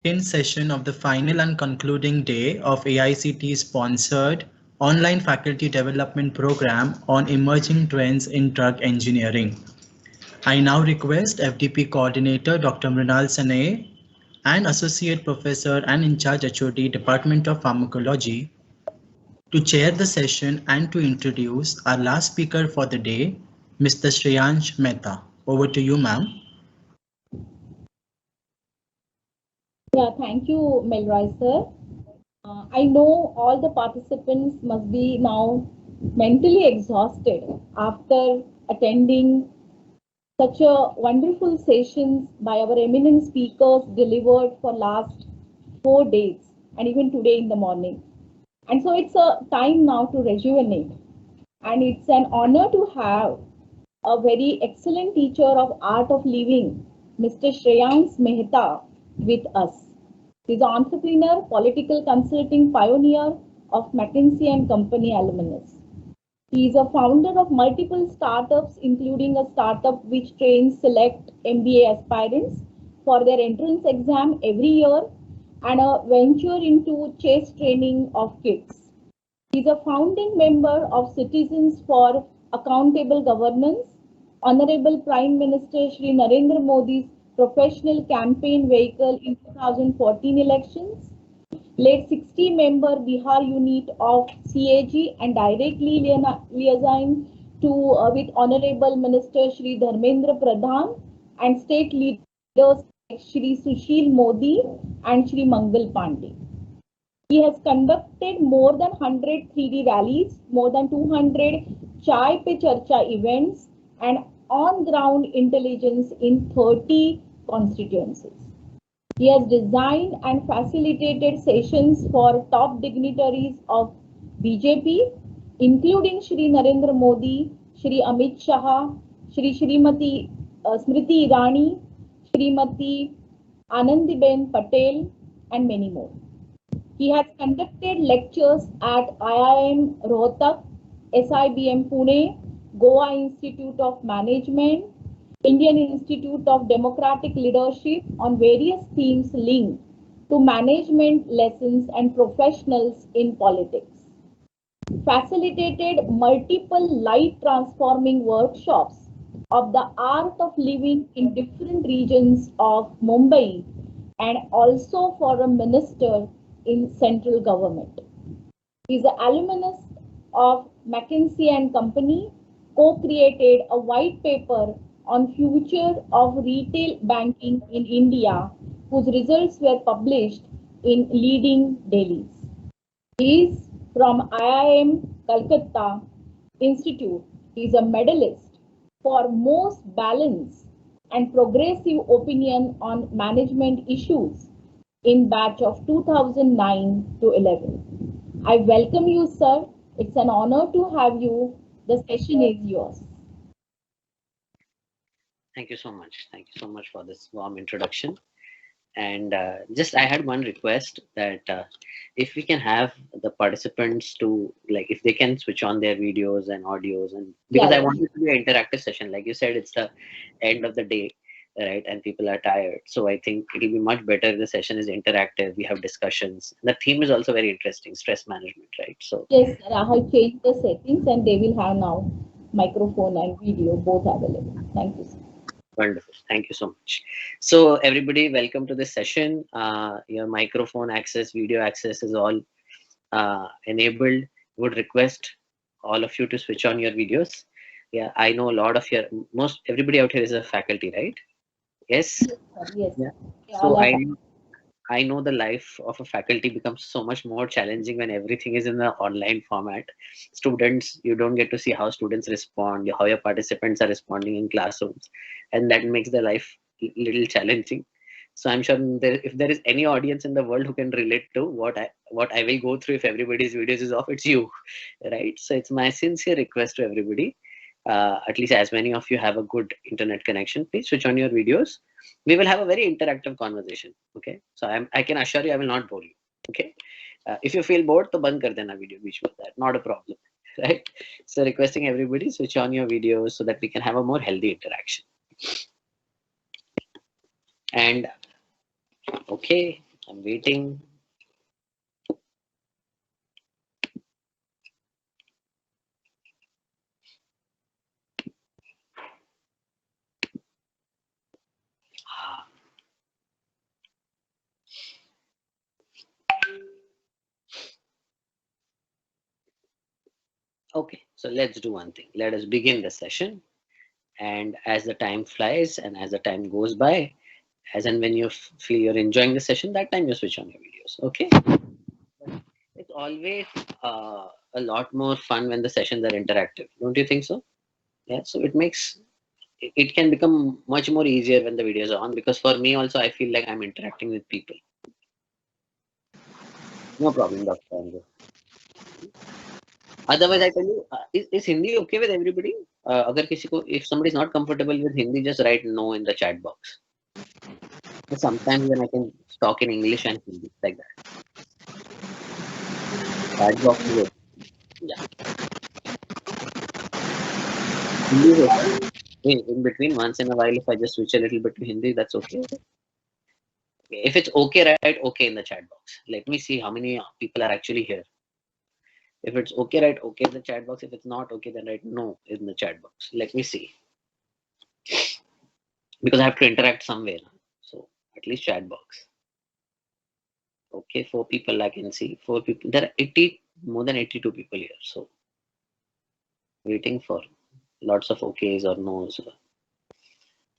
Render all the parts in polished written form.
second session of the final and concluding day of AICT-sponsored online faculty development program on emerging trends in drug engineering. I now request FDP Coordinator Dr. Mrinal Sanae and Associate Professor and In Charge HOD Department of Pharmacology to chair the session and to introduce our last speaker for the day, Mr. Shreyansh Mehta. Over to you, ma'am. Yeah, thank you, Melroy. I know all the participants must be now mentally exhausted after attending such a wonderful sessions by our eminent speakers delivered for last 4 days and even today in the morning. And so it's a time now to rejuvenate. And it's an honor to have a very excellent teacher of art of living, Mr. Shreyansh Mehta, with us. He's an entrepreneur, political consulting pioneer of McKinsey and Company alumnus. He is a founder of multiple startups, including a startup which trains select MBA aspirants for their entrance exam every year and a venture into chess training of kids. He is a founding member of Citizens for Accountable Governance, Honorable Prime Minister Shri Narendra Modi's professional campaign vehicle in 2014 elections, led 60-member Bihar unit of CAG and directly liaison to with Honorable Minister Shri Dharmendra Pradhan and state leaders like Shri Sushil Modi and Shri Mangal Pandey. He has conducted more than 100 3D rallies, more than 200 Chai Pe Charcha events, and on-ground intelligence in 30 constituencies. He has designed and facilitated sessions for top dignitaries of BJP, including Shri Narendra Modi, Shri Amit Shah, Shri Srimati Smriti Irani, Srimati Anandiben Patel, and many more. He has conducted lectures at IIM Rohtak, SIBM Pune, Goa Institute of Management, Indian Institute of Democratic Leadership on various themes linked to management lessons and professionals in politics. Facilitated multiple life transforming workshops of the art of living in different regions of Mumbai and also for a minister in central government. He is an alumnus of McKinsey and Company, co-created a white paper on future of retail banking in India, whose results were published in leading dailies. He is from IIM Calcutta Institute. He is a medalist for most balanced and progressive opinion on management issues in batch of 2009 to 11. I welcome you, sir. It's an honor to have you. The session is yours. Thank you so much. Thank you so much for this warm introduction. And just I had one request that if we can have the participants to, like, if they can switch on their videos and audios, and because I want it to be an interactive session, like you said, it's the end of the day, right? And people are tired. So I think it'll be much better if the session is interactive. We have discussions. The theme is also very interesting, stress management, right? So yes, sir, I have changed the settings and they will have now microphone and video both available. Thank you, sir. wonderful. Thank you so much. So everybody, welcome to this session. Your microphone access, video access is all enabled. Would request all of you to switch on your videos. Yeah, I know a lot of your, most everybody out here is a faculty, right? Yes. Yes, sir. Yes. Yeah. Yeah, So I know the life of a faculty becomes so much more challenging when everything is in the online format. Students, you don't get to see how students respond, how your participants are responding in classrooms, and that makes the life little challenging. So I'm sure if there is any audience in the world who can relate to what I will go through if everybody's videos is off, it's you, right? So it's my sincere request to everybody. At least as many of you have a good internet connection, please switch on your videos. We will have a very interactive conversation. Okay, so I can assure you I will not bore you. Okay, if you feel bored, to band kar dena video beech mein, that not a problem, right? So requesting everybody switch on your videos so that we can have a more healthy interaction. And okay, I'm waiting. Okay, so let's do one thing. Let us begin the session. And as the time flies and as the time goes by, as and when you feel you're enjoying the session, that time you switch on your videos. Okay. It's always a lot more fun when the sessions are interactive. Don't you think so? Yeah. So it can become much more easier when the videos are on, because for me also I feel like I'm interacting with people. No problem, Dr. Andrew. Otherwise, I tell you, is Hindi okay with everybody? अगर किसी को, if somebody is not comfortable with Hindi, just write no in the chat box. But sometimes when I can talk in English and Hindi like that. Chat box is okay. Yeah. Hindi is okay. In between, once in a while, if I just switch a little bit to Hindi, that's okay. If it's okay, write okay in the chat box. Let me see how many people are actually here. If it's okay, write okay in the chat box. If it's not okay, then write no in the chat box. Let me see. Because I have to interact somewhere. So at least chat box. Okay, 4 people I can see. 4 people. There are 80, more than 82 people here. So waiting for lots of okays or no's.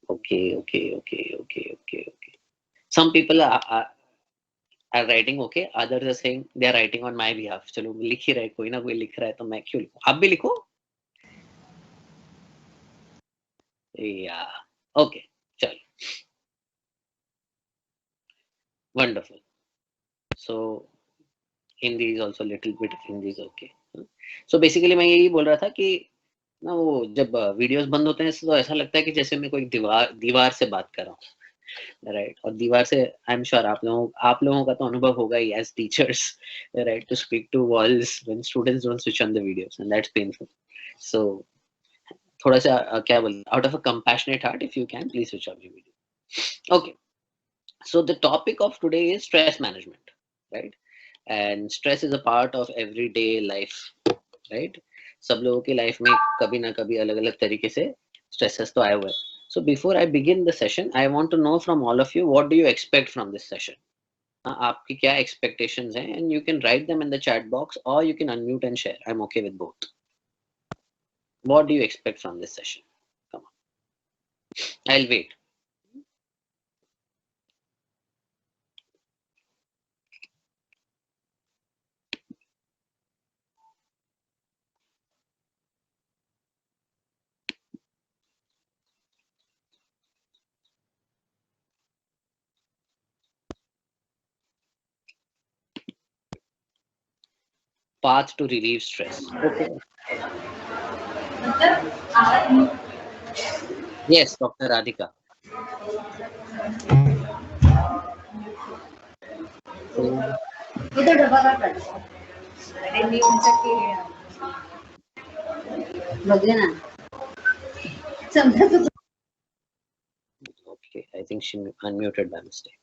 Okay, okay, okay, okay, okay, okay. Some people are writing okay. Others are saying they are writing on my behalf. चलो लिख ही रहे, कोई ना कोई लिख रहा है तो मैं क्यों लिखूं? आप भी लिखो. Yeah. Okay. चलो. Wonderful. So Hindi is also little bit of Hindi is okay. So basically मैं यही बोल रहा था कि ना वो जब वीडियोस बंद होते हैं तो ऐसा लगता है कि जैसे मैं कोई दीवार से बात कर रहा हूँ, राइट. और दीवार से आई एम श्योर आप लोगों का तो अनुभव होगा ही as teachers, right, to speak to walls when students don't switch on the videos and that's painful. So थोड़ा सा क्या बोलते, out of a compassionate heart, if you can please switch on your video. Okay, so the topic of today is stress management, right? And stress is a part of everyday life, right? सब लोगों की life में कभी ना कभी अलग अलग तरीके से स्ट्रेसेस तो आए हुए हैं. So before I begin the session, I want to know from all of you, what do you expect from this session? आपकी क्या expectations हैं? And you can write them in the chat box or you can unmute and share. I'm okay with both. What do you expect from this session? Come on, I'll wait. Path to relieve stress. Okay. Yes, Dr. Radhika. इधर double अरे मी म्हणतात बघे ना समजा. Okay, I think she unmuted by mistake.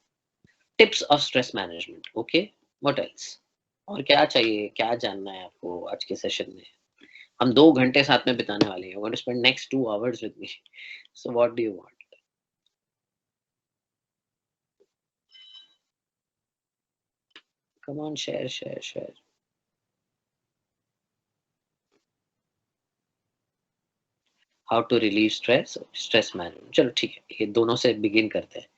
Tips of stress management. Okay, what else? और क्या चाहिए, क्या जानना है आपको आज के सेशन में? हम 2 घंटे साथ में बिताने वाले हैं. You're going to spend next 2 hours with me. So what do you want? Come on, share, share, share. How to relieve stress, stress management. चलो ठीक है, ये दोनों से begin करते हैं,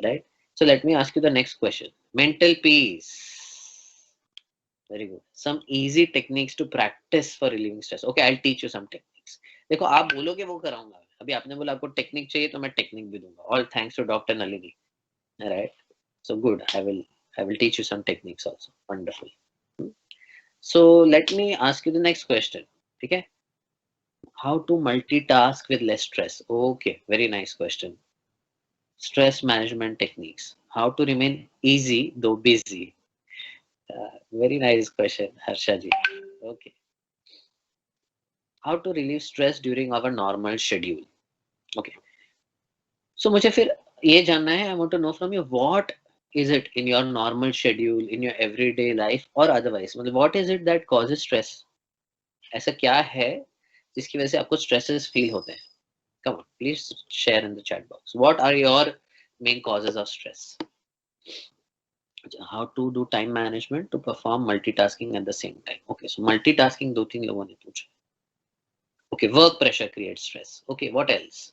right? So let me ask you the next question. Mental peace. Very good. Some easy techniques to practice for relieving stress. Okay, I'll teach you some techniques. देखो आप बोलोगे वो कराऊंगा. अभी आपने बोला आपको टेक्निक चाहिए तो मैं टेक्निक भी दूंगा. All thanks to Dr. Nalini. Right? So good. I will teach you some techniques also. Wonderful. So let me ask you the next question. Okay? How to multitask with less stress? Okay, very nice question. Stress management techniques. How to remain easy though busy. Very nice question, Harsha ji. Okay. How to relieve stress during our normal schedule. Okay. So मुझे फिर ये जानना है, I want to know from you, what Is it in your normal schedule, in your everyday life or otherwise? मतलब what is it that causes stress? ऐसा क्या है जिसकी वजह से आपको stresses feel होते हैं? Come on, please share in the chat box. What are your main causes of stress? How to do time management to perform multitasking at the same time? Okay, so multitasking 2-3 लोगों ने पूछा. Okay, work pressure creates stress. Okay, what else?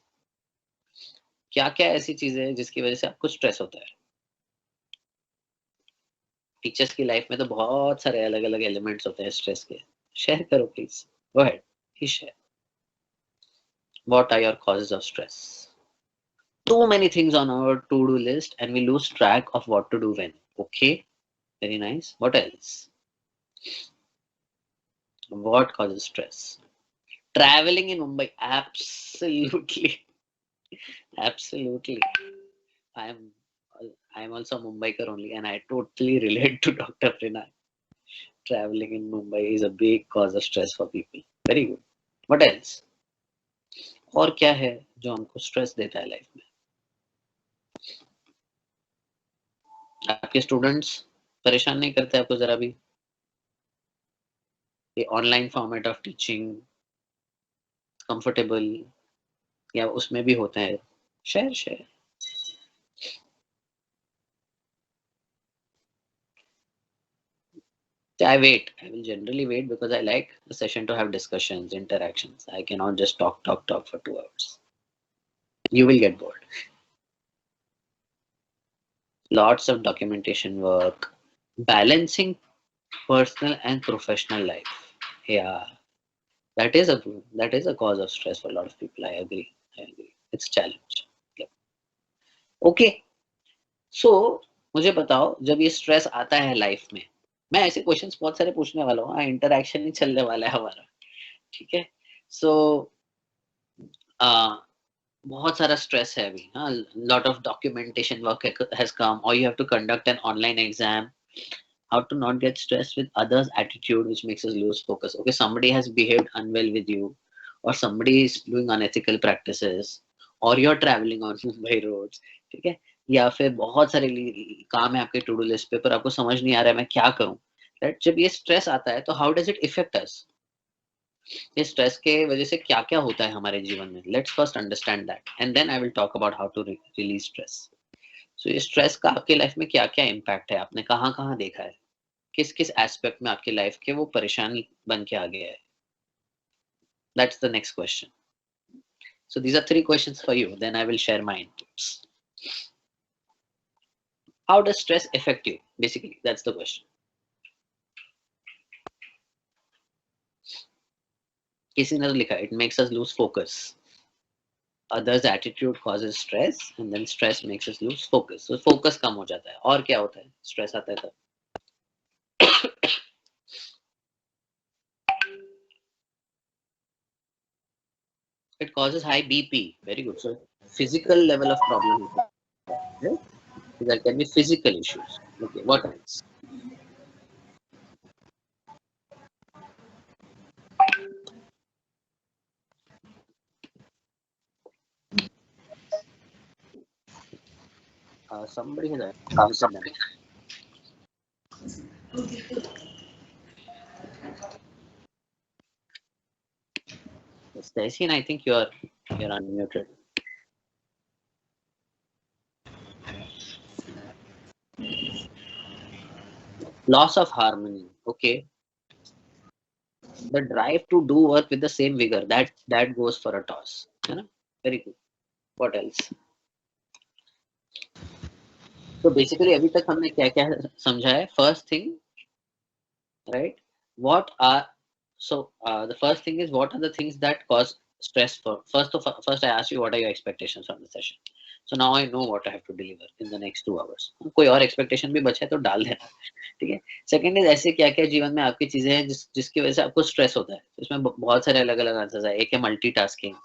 क्या क्या ऐसी चीजें हैं जिसकी वजह से आपको स्ट्रेस होता है? टीचर्स की लाइफ में तो बहुत सारे अलग अलग एलिमेंट्स होते हैं स्ट्रेस के. शेयर करो please. Go ahead, please share. What are your causes of stress? Too many things on our to-do list and we lose track of what to do when. Okay, very nice. What else? What causes stress? Traveling in Mumbai. Absolutely. Absolutely. I'm also a Mumbaiker only and I totally relate to Dr. Pranay. Traveling in Mumbai is a big cause of stress for people. Very good. What else? और क्या है जो हमको stress देता है life में? आपके students परेशान नहीं करते आपको जरा भी? ये online format of teaching comfortable या उसमें भी होता है? Share. I will generally wait because I like the session to have discussions, interactions. I cannot just talk for 2 hours. You will get bored. Lots of documentation work, balancing personal and professional life. Yeah, that is a cause of stress for a lot of people. I agree. It's a challenge. Yep. Okay. So मुझे बताओ जब ये stress आता है life में, मैं ऐसे questions बहुत सारे पूछने वाला हूँ. इंटरेक्शन ही चलने वाला है हमारा. ठीक है. सो बहुत सारा स्ट्रेस है अभी. हाँ, lot of documentation work has come और you have to conduct an online exam. How to not get stressed with others' attitude, which makes us lose focus. Okay, somebody has behaved unwell with you, or somebody is doing unethical practices, or you're traveling on Mumbai roads. ठीक है, या फिर बहुत सारे काम है आपके to do list पे पर आपको समझ नहीं आ रहा है मैं क्या करूं. राइट, जब ये स्ट्रेस आता है तो हाउ डज इट इफेक्ट अस? ये स्ट्रेस के वजह से क्या क्या होता है हमारे जीवन में? Let's first understand that and then I will talk about how to release stress. So ये स्ट्रेस का आपके लाइफ में क्या क्या इम्पैक्ट है? आपने कहाँ कहाँ देखा है? किस किस एस्पेक्ट में आपके लाइफ के वो परेशानी बन के आ गया है? That's the next question. So these are 3 questions for you. Then I will share my inputs. How does stress affect you? Basically, that's the question. किसी ने तो लिखा it makes us lose focus. Others' attitude causes stress and then stress makes us lose focus. So focus कम हो जाता है. और क्या होता है? Stress आता है तब. It causes high BP. Very good. So physical level of problem. Right? So there can be physical issues. Okay, what else? Somebody has answered them. Stacy, and I think you're unmuted. Loss of harmony. Okay. The drive to do work with the same vigor, that goes for a toss. Very good. What else? So basically अभी तक हमने क्या क्या समझा है? First thing, right? The first thing is what are the things that cause stress for? First I asked you what are your expectations from the session. So now I know what I have to deliver in the next 2 hours. कोई और expectation भी बचा है तो डाल देना. ठीक है. सेकंड इज ऐसे क्या क्या जीवन में आपकी चीजें हैं जिसकी वजह से आपको स्ट्रेस होता है. इसमें बहुत सारे अलग अलग आंसर्स है. एक है मल्टीटास्किंग,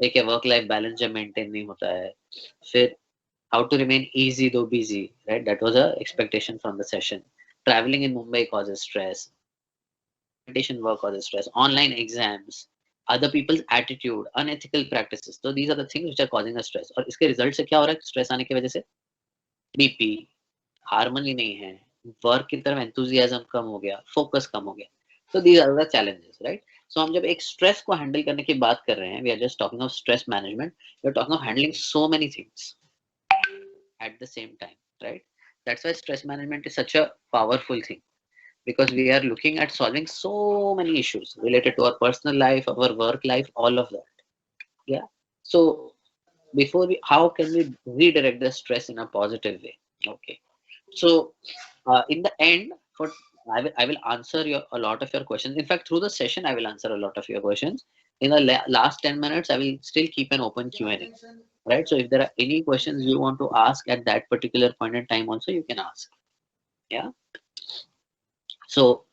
एक है वर्क लाइफ बैलेंस जब मेंटेन नहीं होता है, फिर हाउ टू रिमेन इजी दो busy. Right, that was a expectation from the session. Travelling in Mumbai causes stress, meditation work causes stress, online exams, other people's attitude, unethical practices. So these are the things which are causing us stress. और इसके result से क्या हो रहा है stress आने की वजह से? बीपी, हार्मनी नहीं है, वर्क की तरफ एंथुजियाज्म कम हो गया, फोकस कम हो गया. So these are the challenges, right? So हम जब एक स्ट्रेस को हैंडल करने की बात कर रहे हैं, we are just talking of stress management. We are talking of handling so many things at the same time, right? That's why stress management is such a powerful thing, because we are looking at solving so many issues related to our personal life, our work life, all of that. Yeah. So before we, how can we redirect the stress in a positive way? Okay. So in the end, for I will answer a lot of your questions. In fact, through the session, I will answer a lot of your questions. In the last 10 minutes, I will still keep an open Q&A. Right. So if there are any questions you want to ask at that particular point in time, also you can ask. Yeah. So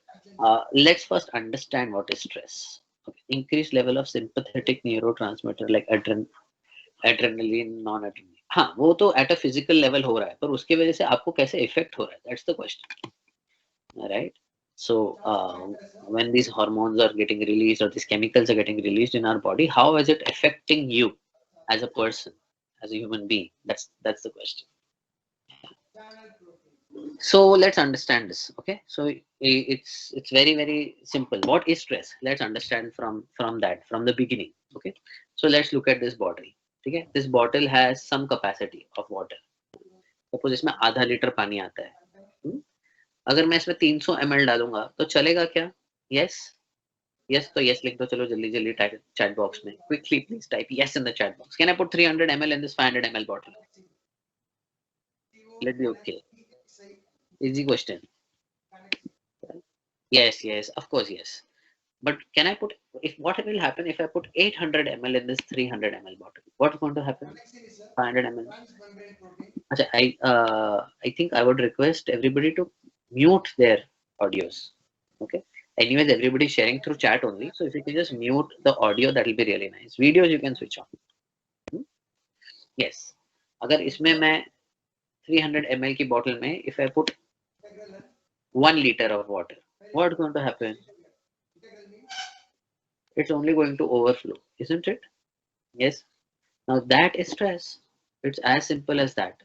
let's first understand what is stress. Okay. Increased level of sympathetic neurotransmitter like adrenaline, non-adrenaline. हाँ, वो तो at a physical level हो रहा है, पर उसकी वजह से आपको कैसे effect हो रहा है? That's the question. Right? So when these hormones are getting released or these chemicals are getting released in our body, how is it affecting you as a person, as a human being? That's the question. So let's understand this. Okay, so it's very simple. What is stress? Let's understand from that, from the beginning. Okay, so let's look at this bottle. Okay, this bottle has some capacity of water. Suppose इसमें आधा litre पानी आता है. अगर मैं इसमें 300 ml डालूंगा तो चलेगा क्या? Yes. Yes, तो yes लिख दो. चलो जल्दी chat box में. Quickly please type yes in the chat box. Can I put 300 ml in this 500 ml bottle? Let be okay. Easy question. Yes, of course yes. But can I put, if what will happen if I put 800 ml in this 300 ml bottle? What's going to happen? 500 ml. Achha, I think I would request everybody to mute their audios. Okay. Anyways, everybody is sharing through chat only. So if you can just mute the audio, that will be really nice. Videos you can switch on. Yes. अगर इसमें मैं 300 ml की bottle में, if I put 1 liter of water, what's going to happen? It's only going to overflow, isn't it? Yes. Now that is stress. It's as simple as that.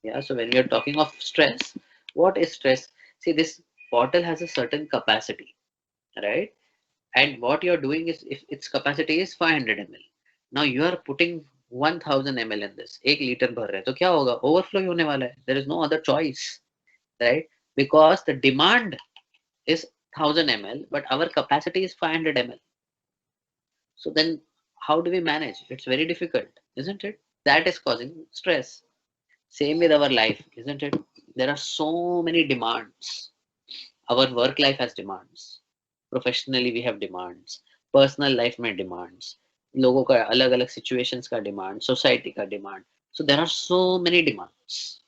Yeah. So when we are talking of stress, what is stress? See, this bottle has a certain capacity, right? And what you're doing is, if its capacity is 500 ml, now you are putting 1000 ml in this. 1 liter भर रहे हैं, तो क्या होगा? Overflow ही होने वाला है. There is no other choice, right? Because the demand is 1000 ml, but our capacity is 500 ml. So then how do we manage? It's very difficult, isn't it? That is causing stress. Same with our life, isn't it? There are so many demands. Our work life has demands. Professionally we have demands. Personal life में demands. लोगों का अलग अलग situations का demand, society का demand. So there are so many demands,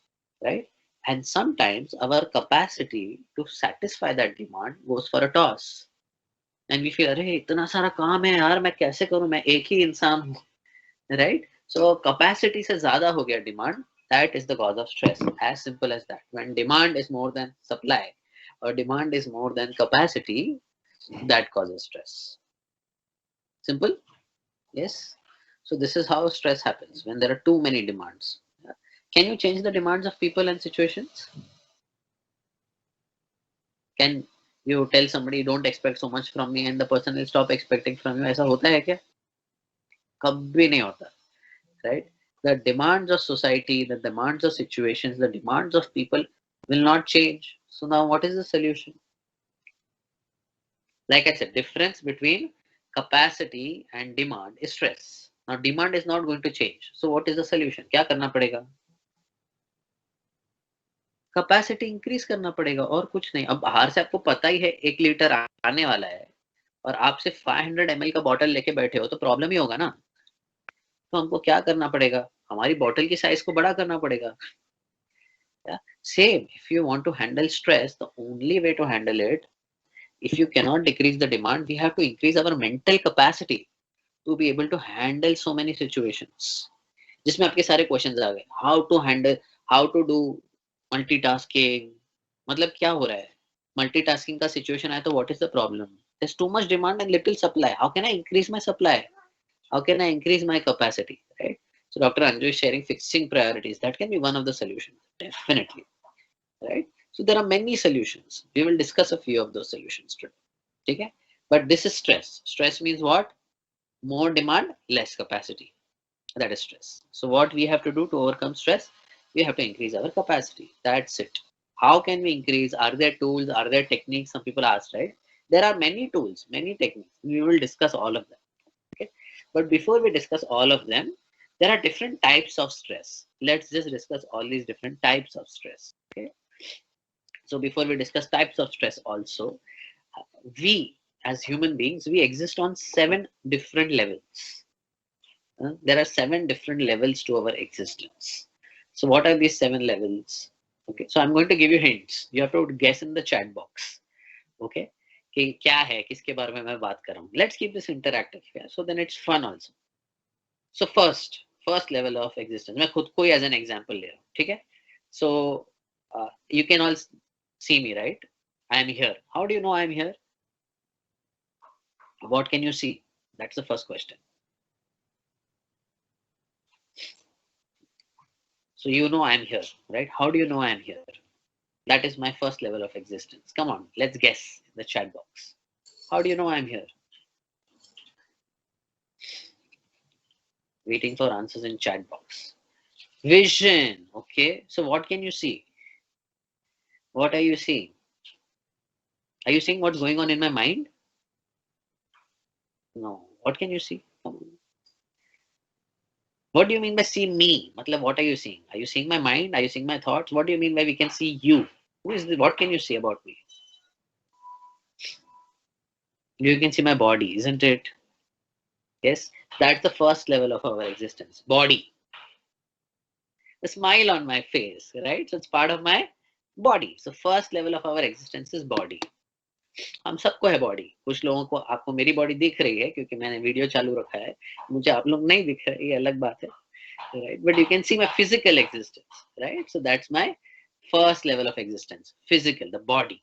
right? And sometimes our capacity to satisfy that demand goes for a toss. And we feel, अरे इतना सारा काम है यार, मैं कैसे करूं, मैं एक ही इंसान हूं, right? So capacity से ज़्यादा हो गया demand, that is the cause of stress. As simple as that. When demand is more than supply, or demand is more than capacity, that causes stress. Simple? Yes. So this is how stress happens, when there are too many demands. Can you change the demands of people and situations? Can you tell somebody, don't expect so much from me, and the person will stop expecting from you? ऐसा होता है क्या? कभी नहीं होता, right? The demands of society, the demands of situations, the demands of people will not change. So now what is the solution? Like I said, difference between capacity and demand is stress. Now demand is not going to change. So what is the solution? क्या करना पड़ेगा? Capacity increase करना पड़ेगा, और कुछ नहीं. अब बाहर से आपको पता ही है 1 लीटर आने वाला है, और आप सिर्फ 500 ml का बॉटल लेके बैठे हो, तो प्रॉब्लम ही होगा ना. तो हमको क्या करना पड़ेगा? हमारी बॉटल की साइज को बड़ा करना पड़ेगा. Same, if you want to handle stress, the only way to handle it, if you cannot decrease the demand, we have to increase our mental capacity to be able to handle so many situations. जिसमें आपके सारे questions आ गए. How to handle, how to do multitasking. मतलब क्या हो रहा है? Multitasking का situation आया तो what is the problem? There's too much demand and little supply. How can I increase my supply? How can I increase my capacity? Right? So Dr. Anju is sharing fixing priorities. That can be one of the solutions. Definitely. right? So there are many solutions. We will discuss a few of those solutions today. Okay? But this is stress. Stress means what? More demand, less capacity. That is stress. So what we have to do to overcome stress? We have to increase our capacity. That's it. How can we increase? Are there tools? Are there techniques? Some people ask, right? There are many tools, many techniques. We will discuss all of them. Okay. But before we discuss all of them, there are different types of stress. Let's just discuss all these different types of stress. Okay. So before we discuss types of stress also, we as human beings, we exist on 7 different levels. There are 7 different levels to our existence. So what are these 7 levels? Okay, so I'm going to give you hints. You have to guess in the chat box. Okay, कि क्या है, किसके बारे में मैं बात कर रहा हूँ. Let's keep this interactive here, so then it's fun also. So first level of existence. मैं खुद को ही as an example ले रहा हूँ, ठीक है? So you can all see me, right? I am here. How do you know I am here? What can you see? That's the first question. So you know I am here, right? How do you know I am here? That is my first level of existence. Come on, let's guess in the chat box. How do you know I am here? Waiting for answers in chat box. Vision. Okay. So what can you see? What are you seeing? Are you seeing what's going on in my mind? No. What can you see? What do you mean by see me? Matlab, what are you seeing? Are you seeing my mind? Are you seeing my thoughts? What do you mean by we can see you? Who is this? What can you say about me? You can see my body, isn't it? Yes. That's the first level of our existence. Body. The smile on my face, right? So it's part of my body. So first level of our existence is body. हम सबको है body. कुछ लोगों को आपको मेरी body दिख रही है क्योंकि मैंने वीडियो चालू रखा है. मुझे आप लोग नहीं दिख रहे, ये अलग बात है, right? But you can see my physical existence, right? So that's my first level of existence. Physical, the body.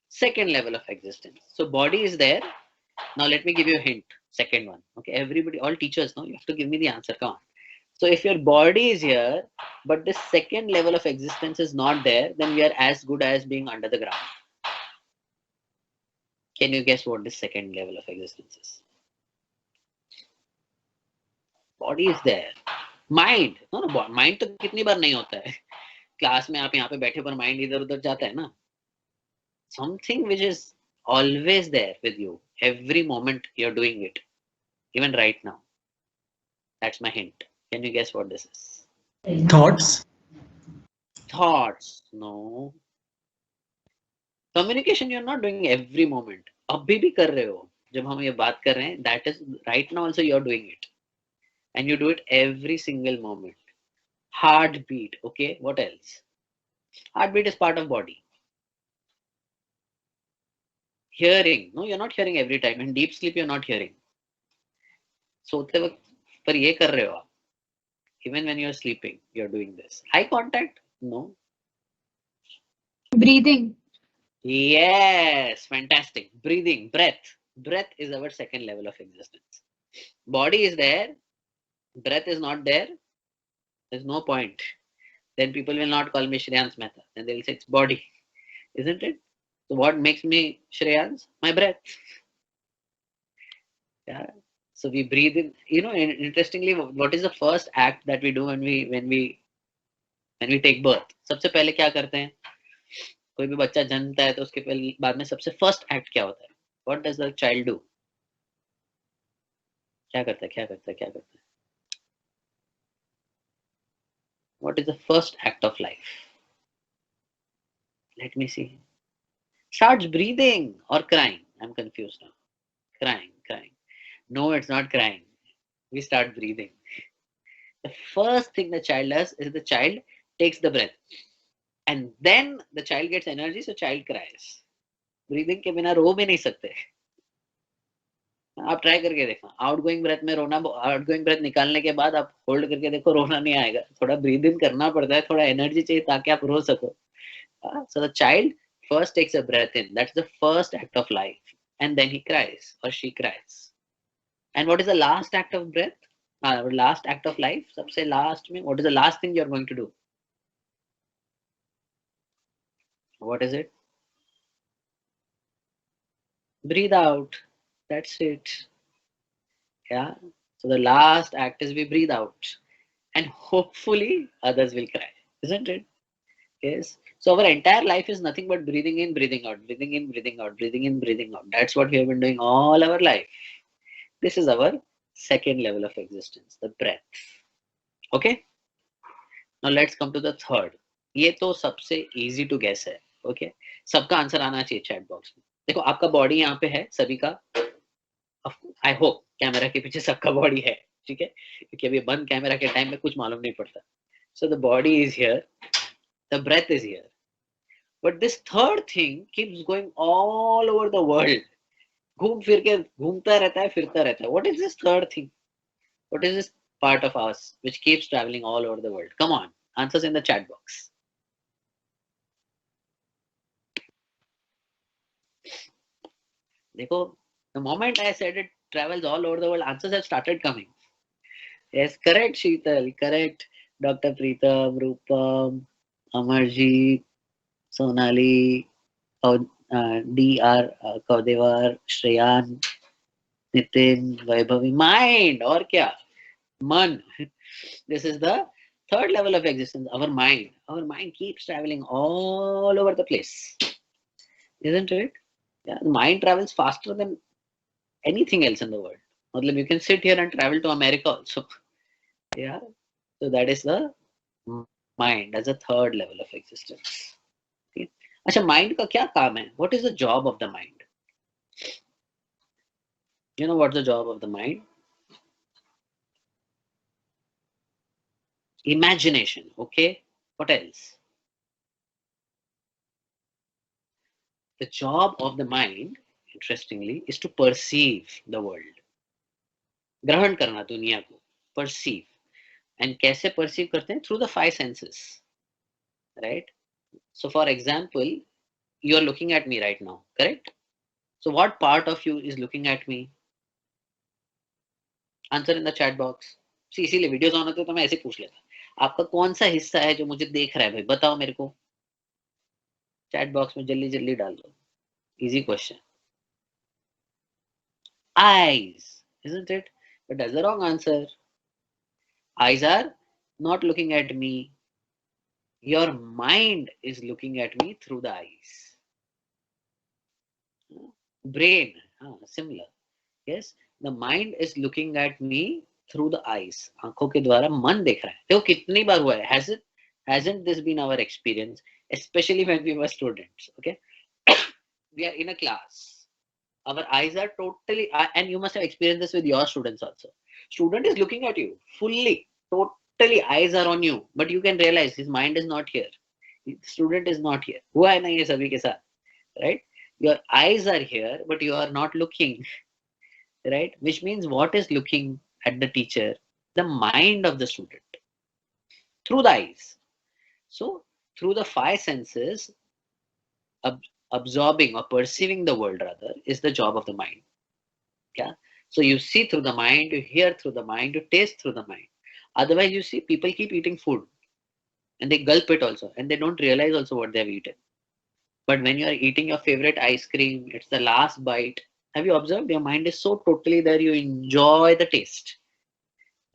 Second level of existence. So body is there. Now let me give you a hint. Second one. Okay, everybody, all teachers, now you have to give me the answer. Come on. So if your body is here, but the second level of existence is not there, then we are as good as being under the ground. Can you guess what the second level of existence is? Body is there. Mind. No, mind तो कितनी बार नहीं होता है. Class में आप यहाँ पे बैठे पर माइंड इधर उधर जाता है ना. Something which is always there with you. Every moment you're doing it. Even right now. That's my hint. Can you guess what this is? Thoughts? Thoughts. No. Communication you're not doing every moment. अभी भी कर रहे हो. जब हम ये बात कर रहे हैं, that is right now also you're doing it. And you do it every single moment. Heartbeat. Okay. What else? Heartbeat is part of body. Hearing. No, you're not hearing every time. In deep sleep, you're not hearing. सोते वक्त पर ये कर रहे हो आप. Even when you're sleeping, you're doing this. Eye contact? No. Breathing. Yes, fantastic. Breathing, breath. Breath is our second level of existence. Body is there. Breath is not there. There's no point. Then people will not call me Shreyans Mehta. Then they'll say it's body. Isn't it? So what makes me Shreyans? My breath. Yeah. So we breathe in. You know, interestingly, what is the first act that we do when we take birth? सबसे पहले क्या करते हैं? कोई भी बच्चा जन्मता है तो उसके पहले बाद में सबसे फर्स्ट एक्ट क्या होता है? What does the child do? क्या करता है? What is the first act of life? Let me see. Starts breathing or crying? I'm confused now. Crying. No, it's not crying. We start breathing. The first thing the child does is the child takes the breath. And then the child gets energy, so child cries. Breathing के बिना रो भी नहीं सकते. आप try करके देखो. Outgoing breath में रोना, आउटगोइंग ब्रेथ निकालने के बाद आप होल्ड करके देखो, रोना नहीं आएगा. थोड़ा ब्रीद इन करना पड़ता है, थोड़ा एनर्जी चाहिए ताकि आप रो सको. So the child first takes a breath in. That's the first act of life. And then he cries or she cries. And what is the last act of breath? Last act of life? सबसे last में, what is the last thing you're going to do? What is it? Breathe out. That's it. Yeah. So the last act is we breathe out, and hopefully others will cry, isn't it? Yes. So our entire life is nothing but breathing in, breathing out, breathing in, breathing out, breathing in, breathing out. That's what we have been doing all our life. This is our second level of existence, the breath. Okay. Now let's come to the third. ये तो सबसे easy to guess है. Okay. सबका answer आना चाहिए chat box में. देखो आपका बॉडी यहाँ पे है सभी का. आई होप कैमरा के पीछे सबका बॉडी है. ठीक है. क्योंकि अभी बंद कैमरा के टाइम में कुछ मालूम नहीं पड़ता. So the body is here. The breath is here. But this third thing keeps going all over the world. घूम फिर के घूमता रहता है, फिरता रहता है. What is this third thing? What is this part of us which keeps traveling all over the world? Come on, answers in the chat box. देखो, the moment I said it travels all over the world, answers have started coming. Yes, correct, Sheetal, correct. Dr. Preetham, Rupam, Amarji, Sonali, D.R. Kaudevar, Shreyan, Nitin, Vaibhavi. Mind, और क्या? Man. This is the third level of existence, our mind. Our mind keeps traveling all over the place. Isn't it? Yeah, the mind travels faster than anything else in the world. Matlab, you can sit here and travel to America also. Yeah. So that is the mind as a third level of existence. Okay. अच्छा, mind का क्या काम है? What is the job of the mind? You know what's the job of the mind? Imagination. Okay. What else? The job of the mind, interestingly, is to perceive the world. ग्रहण करना दुनिया को. Perceive. And कैसे perceive करते हैं? Through the five senses. Right? So for example, you are looking at me right now, correct? So what part of you is looking at me? Answer in the chat box. See, इसीलिए videos on होते तो मैं ऐसे पूछ लेता. आपका कौन सा हिस्सा है जो मुझे देख रहा है भाई? बताओ मेरे को. चैट बॉक्स में जल्दी जल्दी डाल दो. Easy question. Eyes, isn't it? But that's the wrong answer. Eyes are not looking at me. Your mind is looking at me through the eyes. Brain, similar. Yes, the mind is looking at me through the eyes. आंखों के द्वारा मन देख रहा है. देखो कितनी बार हुआ है. Hasn't this been our experience, especially when we were students? Okay. We are in a class. Our eyes are totally, and you must have experienced this with your students also. Student is looking at you fully, totally eyes are on you, but you can realize his mind is not here. Student is not here. हुआ है ना ये सभी के साथ, right? Your eyes are here, but you are not looking, right? Which means what is looking at the teacher? The mind of the student through the eyes. So through the five senses, absorbing or perceiving the world rather is the job of the mind. Yeah. So you see through the mind, you hear through the mind, you taste through the mind. Otherwise, you see people keep eating food and they gulp it also and they don't realize also what they've eaten. But when you are eating your favorite ice cream, it's the last bite. Have you observed? Your mind is so totally there, you enjoy the taste.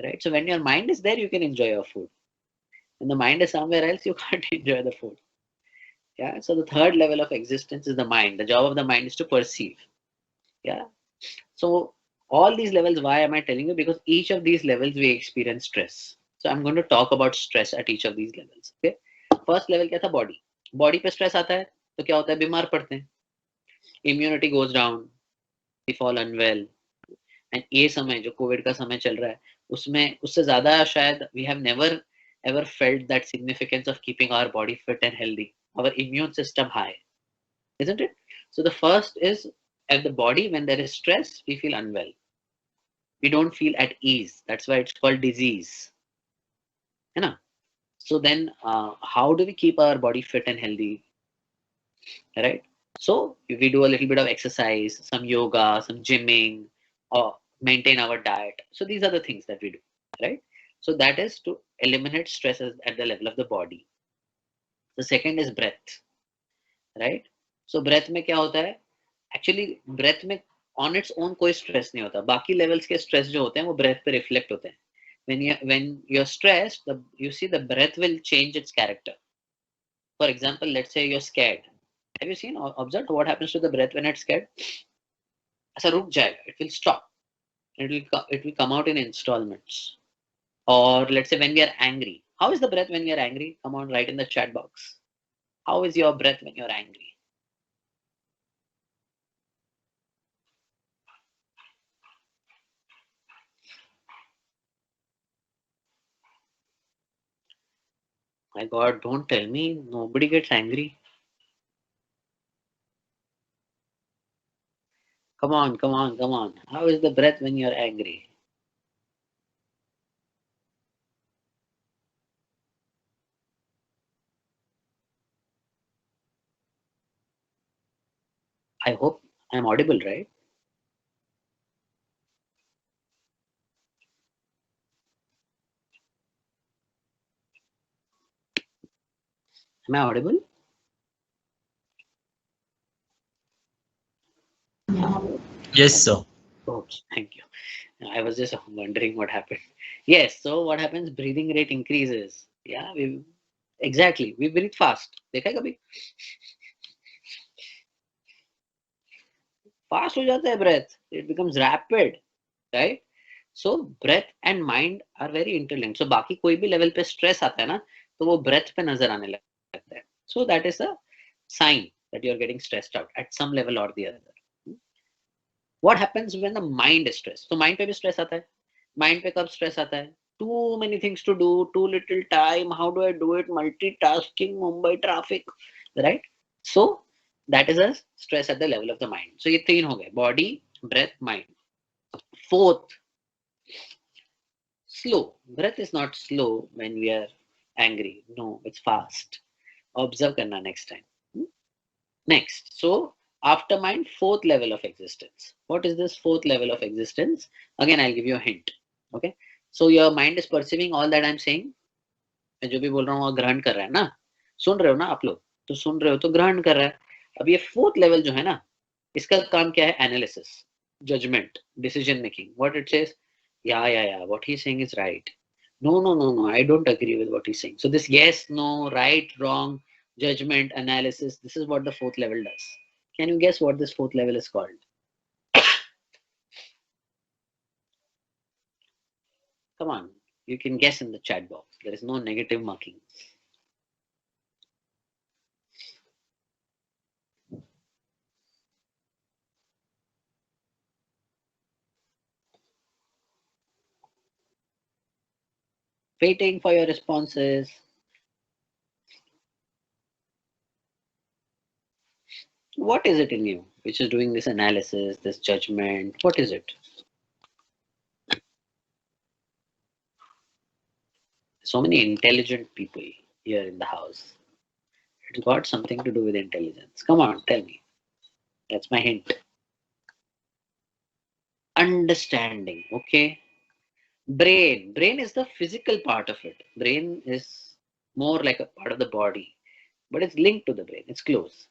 Right? So when your mind is there, you can enjoy your food. When the mind is somewhere else, you can't enjoy the food. Yeah. So the third level of existence is the mind. The job of the mind is to perceive. Yeah. So all these levels, why am I telling you? Because each of these levels we experience stress. So I'm going to talk about stress at each of these levels. Okay. First level क्या था? Body. Body पे stress आता है तो क्या होता है? बीमार पड़ते हैं. Immunity goes down. We fall unwell. And ये समय जो कोविड का समय चल रहा है उसमें उससे ज्यादा शायद we have never ever felt that significance of keeping our body fit and healthy. Our immune system high. Isn't it? So the first is at the body, when there is stress, we feel unwell. We don't feel at ease. That's why it's called disease. You know? So then how do we keep our body fit and healthy? Right? So we do a little bit of exercise, some yoga, some gymming, or maintain our diet. So these are the things that we do. Right? So that is to eliminate stress at the level of the body. The second is breath. Right. So breath में क्या होता है, actually breath में on its own कोई stress नहीं होता, बाकी levels के स्ट्रेस जो होते हैं वो ब्रेथ पे रिफ्लेक्ट होते हैं. when you're stressed, you see the breath will change its character. For example, let's say you're scared. Have you seen or observed what happens to the breath when it's scared? ऐसा रुक जाएगा, it will stop. It will come out in installments. Or let's say when we are angry, how is the breath when we are angry? Come on, write in the chat box. How is your breath when you're angry? My God, don't tell me nobody gets angry. Come on, come on, come on. How is the breath when you're angry? I hope I'm audible, right? Am I audible? Yes, sir. Oh, thank you. I was just wondering what happened. Yes, so what happens? Breathing rate increases. Yeah, exactly. We breathe fast. देखा है कभी? Fast हो जाता है breath. It becomes rapid, right? So breath and mind are very interlinked. So बाकी कोई भी level पे stress आता है ना, तो वो breath पे नजर आने लगता है. So that is a sign that you're getting stressed out at some level or the other. What happens when the mind is stressed? So mind पे भी stress आता है. Mind पे कब stress आता है? Too many things to do, too little time. How do I do it? Multitasking, Mumbai traffic, right? So that is a stress at the level of the mind. So ये तीन हो गए: body, breath, mind. Fourth, slow. Breath is not slow when we are angry. No, it's fast. Observe करना next time. Next, so after mind, fourth level of existence. What is this fourth level of existence? Again, I'll give you a hint. Okay, so your mind is perceiving all that I'm saying. मैं जो भी बोल रहा हूँ वो ग्रहण कर रहा है ना, सुन रहे हो ना आप लोग, तो सुन रहे हो तो ग्रहण कर रहा है. अब ये फोर्थ लेवल जो है ना, इसका काम क्या है? Analysis, judgement, decision making. What it says, या what he saying is right, no, I don't agree with what he's saying. So this yes, no, right, wrong, judgment, analysis, this is what the fourth level does. Can you guess what this fourth level is called? Come on, you can guess in the chat box. There is no negative marking. Waiting for your responses. What is it in you which is doing this analysis, this judgment? What is it? So many intelligent people here in the house. It's got something to do with intelligence. Come on, tell me. That's my hint. Understanding. Okay. Brain is the physical part of it. Brain is more like a part of the body, but it's linked to the brain. It's close.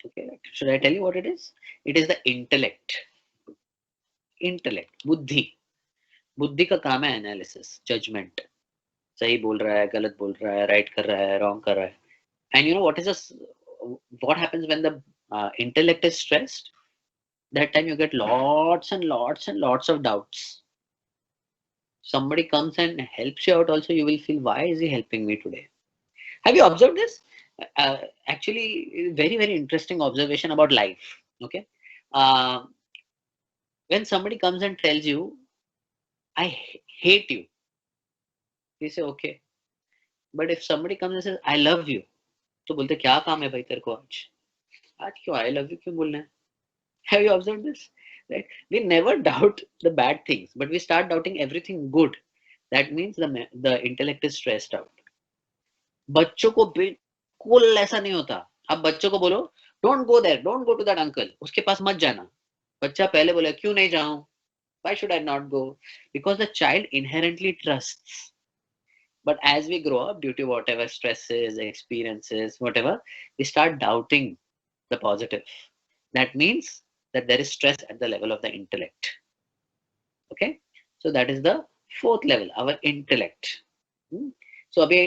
Okay. Should I tell you what it is? It is the intellect. Intellect. Buddhi. बुद्धि का काम है analysis, judgement. सही बोल रहा है, गलत बोल रहा है, राइट कर रहा है, रॉन्ग कर रहा है. And you know what happens when the intellect is stressed? That time you get lots and lots and lots of doubts. Somebody comes and helps you out also, you will feel, why is he helping me today? Have you observed this? Actually, very interesting observation about life. Okay, when somebody comes and tells you, I hate you, you say okay. But if somebody comes and says, I love you, तो बोलते क्या काम है भाई तेरे को आज, आज क्यों I love you क्यों बोलना है? Have you observed this? Right? We never doubt the bad things, but we start doubting everything good. That means the intellect is stressed out. बच्चों को बिल्कुल ऐसा नहीं होता. अब बच्चों को बोलो don't go there, don't go to that uncle, उसके पास मत जाना. बच्चा पहले बोले क्यों नहीं जाऊं? Why should I not go? Because the child inherently trusts. But as we grow up, due to whatever stresses, experiences, whatever, we start doubting the positive. That means that there is stress at the level of the intellect. Okay, so that is the fourth level, our intellect. So अभी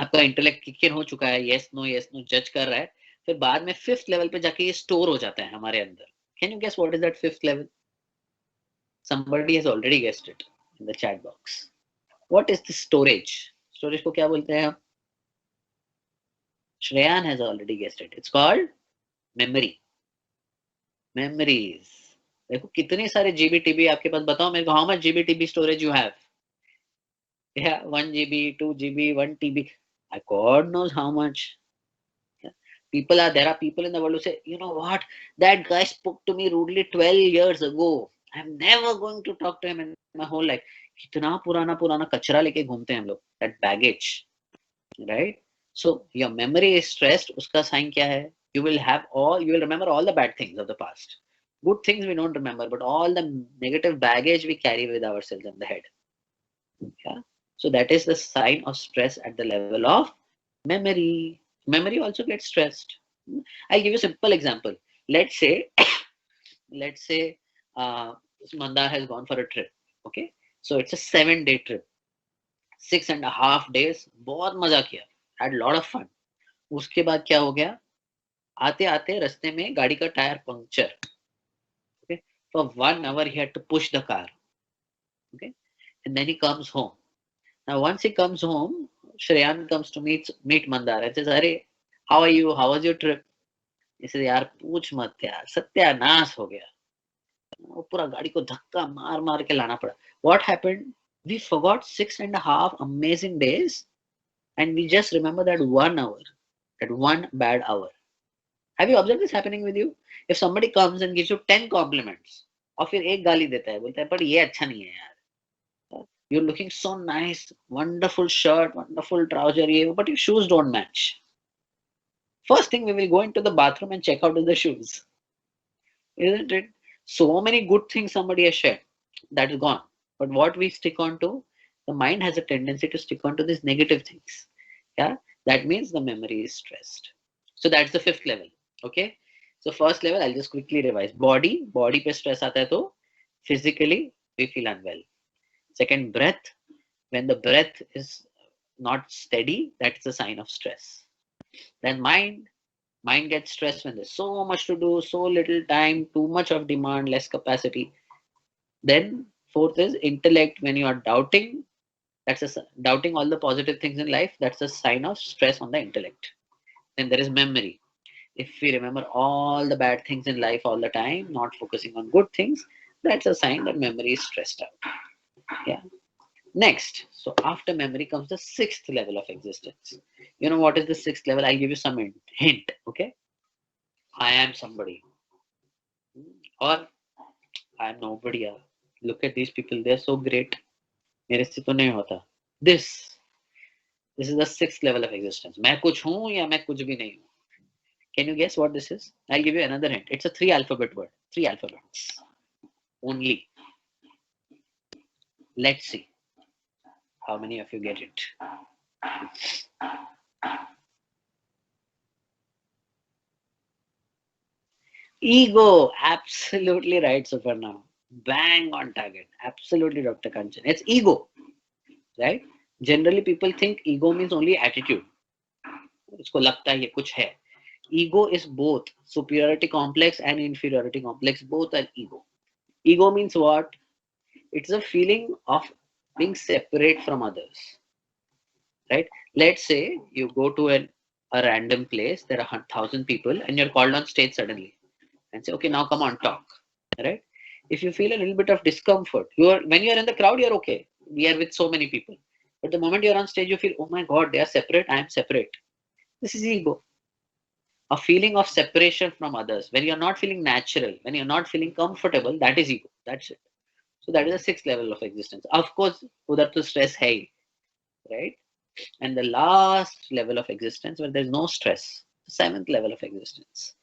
आपका intellect kick in हो चुका है, yes no जज कर रहा है, फिर बाद में फिफ्थ लेवल पे जाके ये स्टोर हो जाता है हमारे अंदर. Can you guess what is that fifth level? Somebody has already guessed it in the chat box. What is the storage? Storage को क्या बोलते हैं हम? Shreyan has already guessed it. It's called memory. Memories. देखो कितने सारे GB TB आपके पास, बताओ मेरे को, how much GB TB storage you have? Yeah, 1 GB, 2 GB, 1 TB. God knows how much. There are people in the world who say, you know what, that guy spoke to me rudely 12 years ago. I'm never going to talk to him in my whole life. कितना पुराना कचरा लेके घूमते हैं हम लोग, that baggage, right? So your memory is stressed. उसका sign क्या है? You will remember all the bad things of the past. Good things we don't remember, but all the negative baggage we carry with ourselves in the head. Yeah. So that is the sign of stress at the level of memory. Memory also gets stressed. I'll give you a simple example. Let's say Mandar has gone for a trip. Okay, so it's a 7-day trip. 6.5 days, बहुत मजा किया, had a lot of fun. उसके बाद क्या हो गया? आते आते रास्ते में गाड़ी का tyre puncture. Okay, for 1 hour he had to push the car. Okay, and then he comes home. Now once he comes home, Shreyan comes to meet Mandar and says, "Arey, how are you? How was your trip?" He says, "यार पूछ मत यार, सत्यानाश हो गया. वो पूरा गाड़ी को धक्का मार के लाना पड़ा." What happened? We forgot 6.5 amazing days, and we just remember that 1 hour, that one bad hour. Have you observed this happening with you? If somebody comes and gives you 10 compliments, और फिर एक गाली देता है, बोलता है पर ये अच्छा नहीं है यार. You're looking so nice, wonderful shirt, wonderful trouser, but your shoes don't match. First thing, we will go into the bathroom and check out the shoes. Isn't it? So many good things somebody has shared, that is gone. But what we stick on to, the mind has a tendency to stick on to these negative things. Yeah, that means the memory is stressed. So that's the fifth level. Okay. So first level, I'll just quickly revise. Body पे stress आता है तो physically we feel unwell. Second, breath. When the breath is not steady, that's a sign of stress. Then mind gets stressed when there's so much to do, so little time, too much of demand, less capacity. Then fourth is intellect. When you are doubting, doubting all the positive things in life, that's a sign of stress on the intellect. Then there is memory. If we remember all the bad things in life all the time, not focusing on good things, that's a sign that memory is stressed out. Yeah. Next, so after memory comes the sixth level of existence. You know what is the sixth level? I'll give you some hint. Okay, I am somebody, or I am nobody. Look at these people; they're so great. मेरे से तो नहीं होता. This is the sixth level of existence. मैं कुछ हूँ या मैं कुछ भी नहीं हूँ. Can you guess what this is? I'll give you another hint. It's a 3-alphabet word. 3 alphabets only. Let's see how many of you get it. Ego. Absolutely right, Suparna. Bang on target. Absolutely, Dr. Kanchan. It's ego, right? Generally, people think ego means only attitude. इसको लगता है ये कुछ है. Ego is both superiority complex and inferiority complex. Both are ego. Ego means what? It's a feeling of being separate from others, right? Let's say you go to a random place, there are 1,000 people, and you're called on stage suddenly and say, okay, now come on, talk, right? If you feel a little bit of discomfort, when you're in the crowd, you're okay. We are with so many people. But the moment you're on stage, you feel, oh my God, they are separate, I am separate. This is ego. A feeling of separation from others. When you're not feeling natural, when you're not feeling comfortable, that is ego. That's it. So that is the sixth level of existence. Of course, udhar to stress hai, right? And the last level of existence where there's no stress, the seventh level of existence.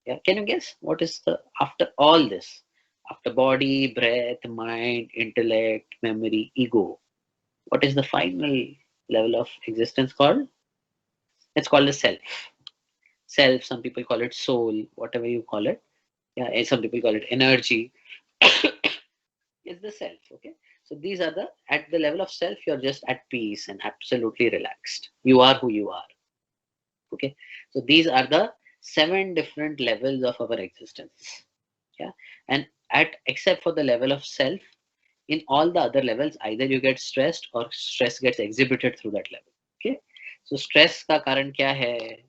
Yeah, can you guess what is after all this? After body, breath, mind, intellect, memory, ego, what is the final level of existence called? It's called the self. Self, some people call it soul, whatever you call it. Yeah, and some people call it energy. It's the self, okay? So these are the, at the level of self, you're just at peace and absolutely relaxed. You are who you are, okay? So these are the 7 different levels of our existence, yeah? And at, except for the level of self, in all the other levels, either you get stressed or stress gets exhibited through that level, okay? So stress ka karan kya hai?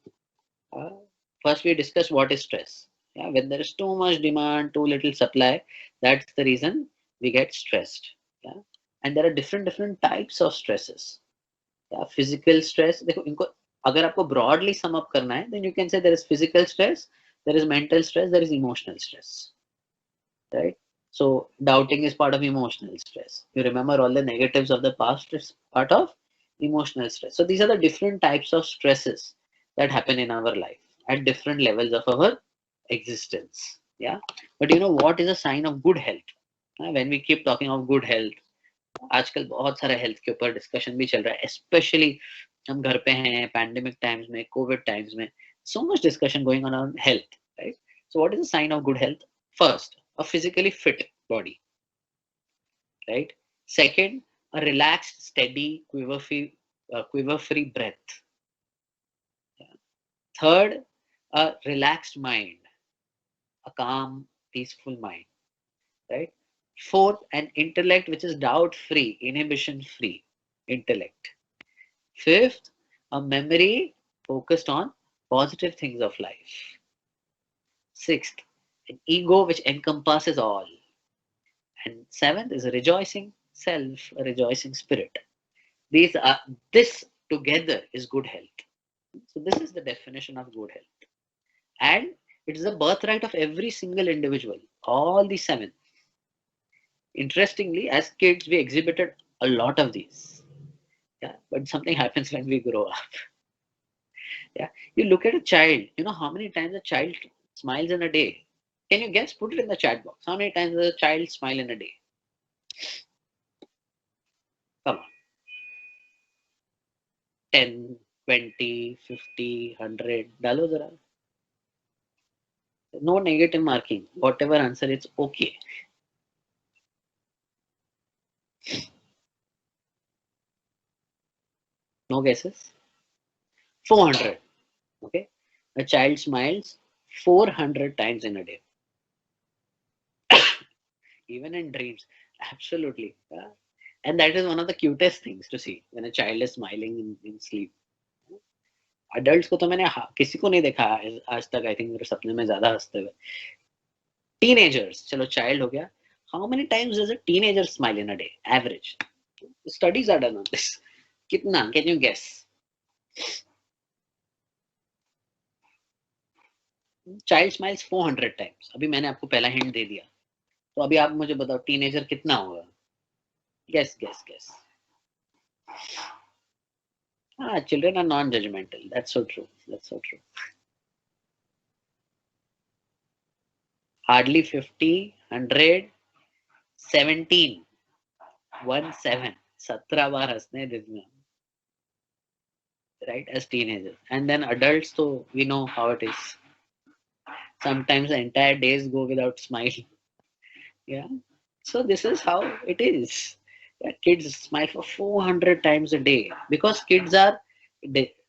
First we discuss what is stress. Yeah, when there is too much demand, too little supply, that's the reason we get stressed. Yeah, and there are different types of stresses. Yeah, physical stress. देखो इनको अगर आपको broadly sum up करना है, then you can say there is physical stress, there is mental stress, there is emotional stress. Right? So doubting is part of emotional stress. You remember all the negatives of the past is part of emotional stress. So these are the different types of stresses that happen in our life at different levels of our existence. Yeah. But you know what is a sign of good health? When we keep talking of good health, आजकल बहुत सारा health के ऊपर discussion भी चल रहा है, specially हम घर पे हैं, पैंडेमिक टाइम्स में, कोविड टाइम्स में, so much discussion going on health, right? So what is a sign of good health? First, a physically fit body, right? Second, a relaxed, steady, quiver-free breath. Yeah. Third, a relaxed mind, a calm, peaceful mind, right? Fourth, an intellect which is doubt-free, inhibition-free intellect. Fifth, a memory focused on positive things of life. Sixth, an ego which encompasses all. And seventh is a rejoicing self, a rejoicing spirit. This together is good health. So this is the definition of good health. And it is the birthright of every single individual. All these 7. Interestingly, as kids, we exhibited a lot of these. Yeah, but something happens when we grow up. Yeah, you look at a child. You know how many times a child smiles in a day? Can you guess? Put it in the chat box. How many times does a child smile in a day? Come on. 10, 20, 50, 100. Dalo zara. No negative marking. Whatever answer, it's okay. No guesses? 400. Okay. A child smiles 400 times in a day. Even in dreams. Absolutely. Yeah. And that is one of the cutest things to see when a child is smiling in sleep. Adults को तो मैंने किसी को नहीं देखा आज तक. I think मेरे सपने में ज्यादा हंसते हुए. Teenagers, चलो child हो गया. How many times does a teenager smile in a day? Average. Studies are done on this. कितना? Can you guess? Child smiles 400 times. अभी मैंने आपको पहला हिंट दे दिया. तो अभी आप मुझे बताओ टीनेजर कितना होगा? Guess. Children are non-judgmental. That's so true. Hardly 50, 100, 17, 17 बार हंसने दिन में, right? As teenagers, and then adults, so we know how it is. Sometimes the entire days go without smiling. Yeah. So this is how it is. Yeah, kids smile for 400 times a day because kids are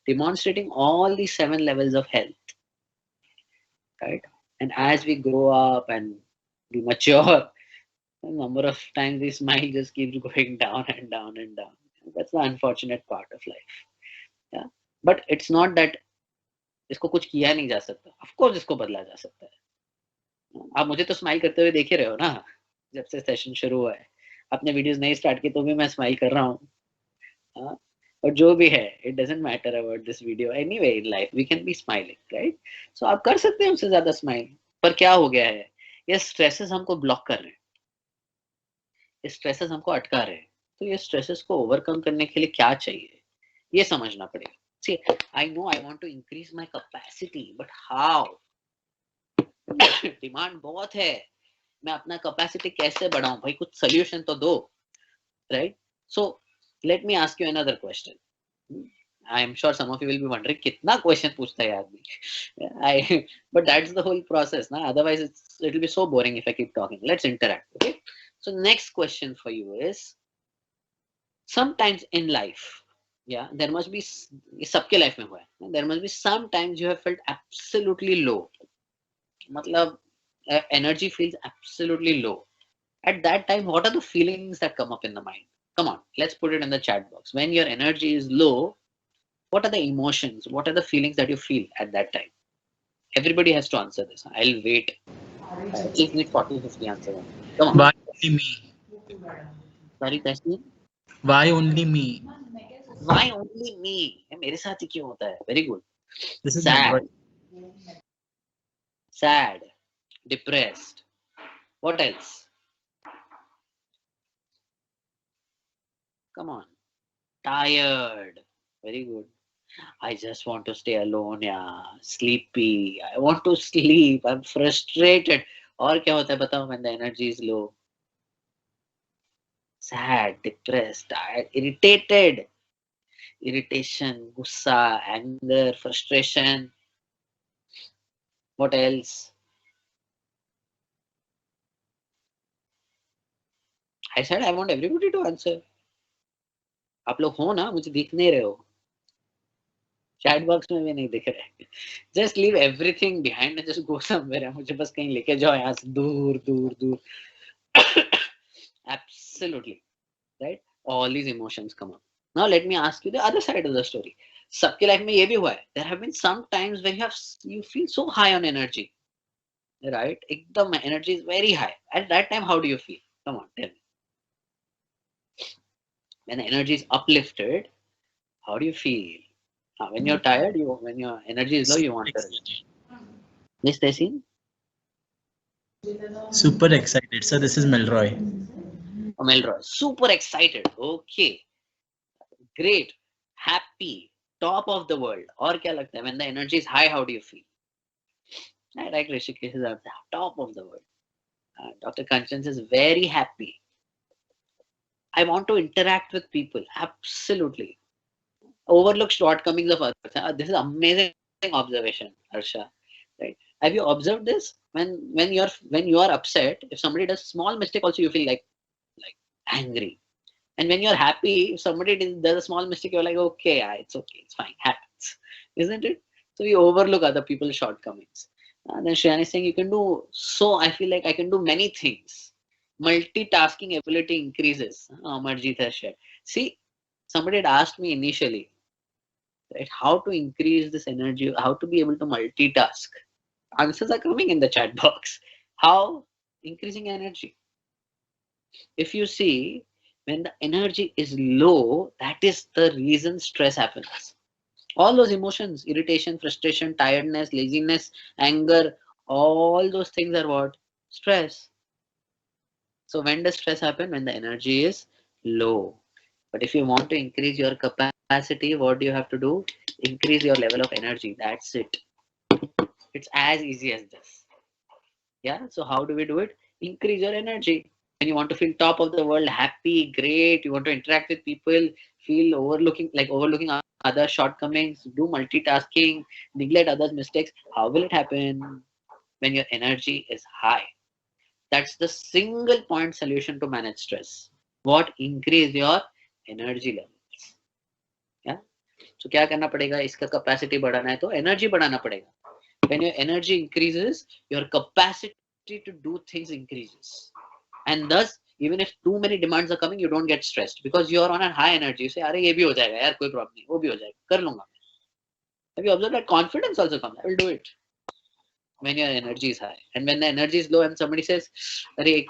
demonstrating all these 7 levels of health, right? And as we grow up and we mature, the number of times we smile just keeps going down and down and down. That's the unfortunate part of life. Yeah, but it's not that इसको कुछ किया नहीं जा सकता. Of course इसको बदला जा सकता है. आप मुझे तो स्माइल करते हुए देख ही रहे हो ना, जब से सेशन शुरू हुआ है. आपने वीडियोस नहीं स्टार्ट की तो भी मैं स्माइल कर रहा हूँ. और जो भी है, it doesn't matter about this video. Anyway in life we can be smiling, right? So आप कर सकते हैं उससे ज्यादा स्माइल. पर क्या हो गया है, ये स्ट्रेसेस हमको ब्लॉक कर रहे हैं, ये स्ट्रेसेस हमको अटका रहे हैं. तो ये स्ट्रेसेस को ओवरकम करने के लिए क्या चाहिए, ये समझना पड़ेगा. See, I know I want to increase my capacity, but how? Demand बहुत है. मैं अपना कैपेसिटी कैसे बढ़ाऊं भाई, कुछ सोल्यूशन तो दो, right? So let me ask you another question. I am sure some of you will be wondering, kitna question पूछता है आदमी? But that's the whole process, na? Otherwise, it'll be so boring if I keep talking. Let's interact, okay? So next question for you is, sometimes in life, yeah, there must be, सबके life में हुआ है, there must be sometimes you have felt absolutely low. मतलब energy feels absolutely low. At that time, what are the feelings that come up in the mind? Come on, let's put it in the chat box. When your energy is low, what are the emotions? What are the feelings that you feel at that time? Everybody has to answer this. I'll wait. I at least need 40-50 answers. Come on. Why only me? Sorry, Tasneem. Why only me? Why only me? ये मेरे साथ ही क्यों होता है? Very good. This is Sad. Melroy. Sad. Depressed. What else? Come on. Tired. Very good. I just want to stay alone, yeah. Sleepy. I want to sleep. I'm frustrated. और क्या होता है बताओ when the energy is low? Sad, depressed, tired, irritated. Irritation, gussa, anger, frustration. What else? I said I want everybody to answer. आप लोग हो ना, मुझे दिख नहीं रहे हो. चैट बॉक्स में भी नहीं दिख रहे. Just leave everything behind and just go somewhere. मुझे बस कहीं लेके जाओ यहाँ से दूर दूर दूर. Absolutely. Right? All these emotions come up. Now let me ask you the other side of the story. सबके लाइफ में ये भी हुआ है. There have been some times when you feel so high on energy. Right? एकदम energy is very high. At that time, how do you feel? Come on, tell me. When the energy is uplifted, how do you feel? When you're tired, when your energy is low, you want to relax. Yes, Tessin? Super excited. So this is Melroy. Melroy. Super excited. Okay. Great. Happy. Top of the world. और क्या लगता है? When the energy is high, how do you feel? I like Rishikesh's answer. Top of the world. Dr. Kanchan is very happy. I want to interact with people. Absolutely. Overlook shortcomings of others. This is amazing observation, Harsha. Right? Have you observed this? When you are upset, if somebody does small mistake, also you feel like angry. And when you're happy, if somebody does a small mistake, you're like, okay, it's okay, it's fine, happens, isn't it? So we overlook other people's shortcomings. Then Shriyani is saying you can do. So I feel like I can do many things. Multitasking ability increases. Amarjeet has shared. See, somebody had asked me initially, right, how to increase this energy, how to be able to multitask. Answers are coming in the chat box. How? Increasing energy. If you see, when the energy is low, that is the reason stress happens. All those emotions, irritation, frustration, tiredness, laziness, anger, all those things are what? Stress. So when does stress happen? When the energy is low. But if you want to increase your capacity, what do you have to do? Increase your level of energy. That's it. It's as easy as this. Yeah. So how do we do it? Increase your energy. When you want to feel top of the world, happy, great, you want to interact with people, feel overlooking other shortcomings, do multitasking, neglect others' mistakes. How will it happen? When your energy is high. That's the single point solution to manage stress. What? Increase your energy levels. Yeah. So क्या करना पड़ेगा? इसका capacity बढ़ाना है तो energy बढ़ाना पड़ेगा. When your energy increases, your capacity to do things increases. And thus, even if too many demands are coming, you don't get stressed because you are on a high energy. You say, अरे ये भी हो जाएगा यार, कोई problem नहीं, वो भी हो जाएगा, कर लूँगा. Have you observed that confidence also comes? I will do it. When your energy is high, and when the energy is low, and somebody says, अरे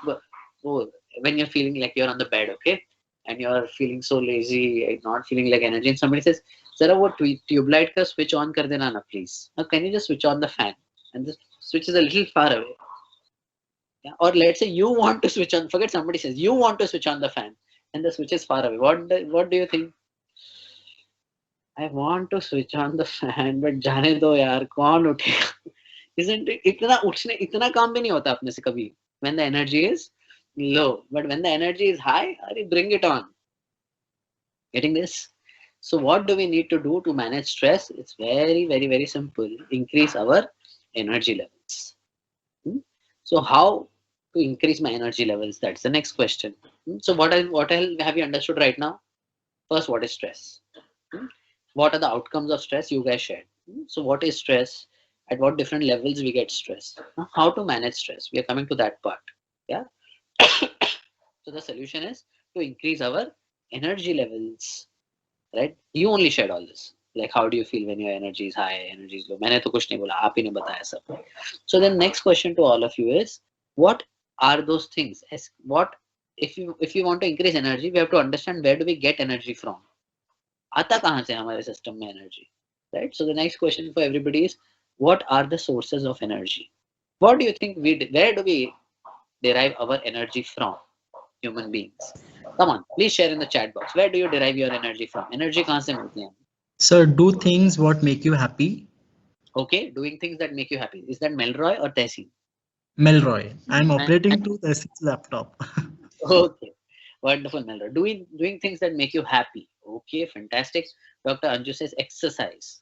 when you're feeling like you're on the bed, okay, and you're feeling so lazy, not feeling like energy, and somebody says, जरा वो tubelight का switch on कर देना ना please. Now, can you just switch on the fan? And the switch is a little far away. Yeah? Or let's say you want to switch on, forget somebody says, you want to switch on the fan and the switch is far away. What do you think? I want to switch on the fan, but जाने दो यार, कौन उठेगा? Isn't it? इतना काम भी नहीं होता अपने से कभी. When the energy is low, but when the energy is high, bring it on. Getting this? So what do we need to do to manage stress? It's very, very, very simple. Increase our energy levels. So how to increase my energy levels? That's the next question. So what have you understood right now? First, what is stress? What are the outcomes of stress? You guys shared. So what is stress? At what different levels we get stress? How to manage stress? We are coming to that part. Yeah. So the solution is to increase our energy levels. Right? You only shared all this. Like how do you feel when your energy is high, energy is low? मैंने तो कुछ नहीं बोला, आप ही ने बताया सब. So the next question to all of you is, what are those things? What if you want to increase energy, we have to understand where do we get energy from? आता कहाँ से हमारे system में energy? Right? So the next question for everybody is, what are the sources of energy? What do you think where do we derive our energy from? Human beings. Come on, please share in the chat box. Where do you derive your energy from? Energy कहाँ से मिलती है? Sir, do things what make you happy. Okay, doing things that make you happy. Is that Melroy or Tessie? Melroy. I'm operating to Tessie's laptop. Okay, wonderful, Melroy. Doing things that make you happy. Okay, fantastic. Dr. Anju says exercise.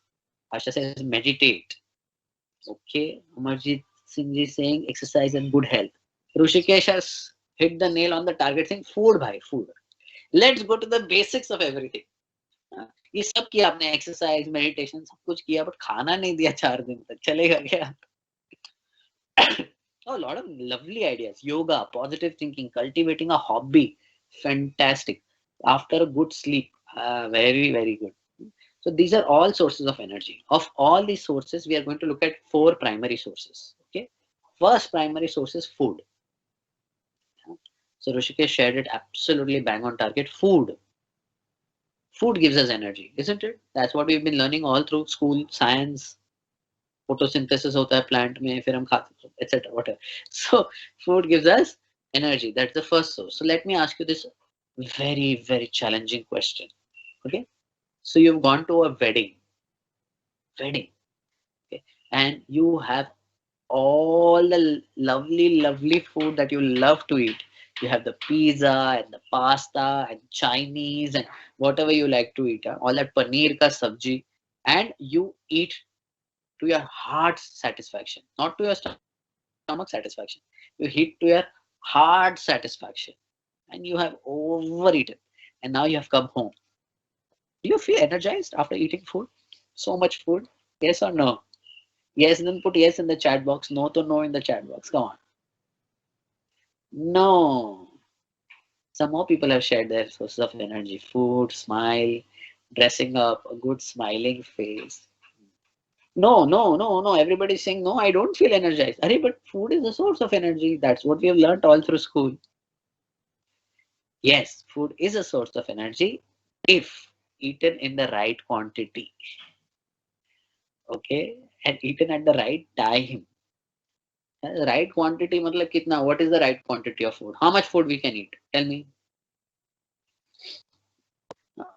Asha says meditate. Okay, Amarjit Singh ji saying exercise and good health. Rushikesh has hit the nail on the target saying food, bhai, food. Let's go to the basics of everything. ये सब किया आपने, exercise meditation सब कुछ किया, but खाना नहीं दिया 4 दिन तक, चलेगा क्या? Oh, a lot of lovely ideas. Yoga, positive thinking, cultivating a hobby. Fantastic. After a good sleep. Very, very good. So these are all sources of energy. Of all these sources, we are going to look at 4 primary sources. Okay. First primary source is food. So Rishikesh shared it, absolutely bang on target. Food. Food gives us energy, isn't it? That's what we've been learning all through school, science. Photosynthesis होता है plant में, फिर हम खाते हैं, etc. Whatever. So food gives us energy. That's the first source. So let me ask you this very, very challenging question. Okay. So you've gone to a wedding. Okay, and you have all the lovely, lovely food that you love to eat. You have the pizza and the pasta and Chinese and whatever you like to eat. All that paneer ka sabji, and you eat to your heart's satisfaction, not to your stomach satisfaction. You eat to your heart satisfaction, and you have overeaten, and now you have come home. Do you feel energized after eating food? So much food? Yes or no? Yes, then put yes in the chat box. No to no in the chat box. Come on. No. Some more people have shared their sources of energy. Food, smile, dressing up, a good smiling face. No, no, no, no. Everybody's saying, no, I don't feel energized. Arey, but food is a source of energy. That's what we have learned all through school. Yes, food is a source of energy if eaten in the right quantity. Okay, and eaten at the right time. Right quantity, matlab kitna? What is the right quantity of food? How much food we can eat? Tell me.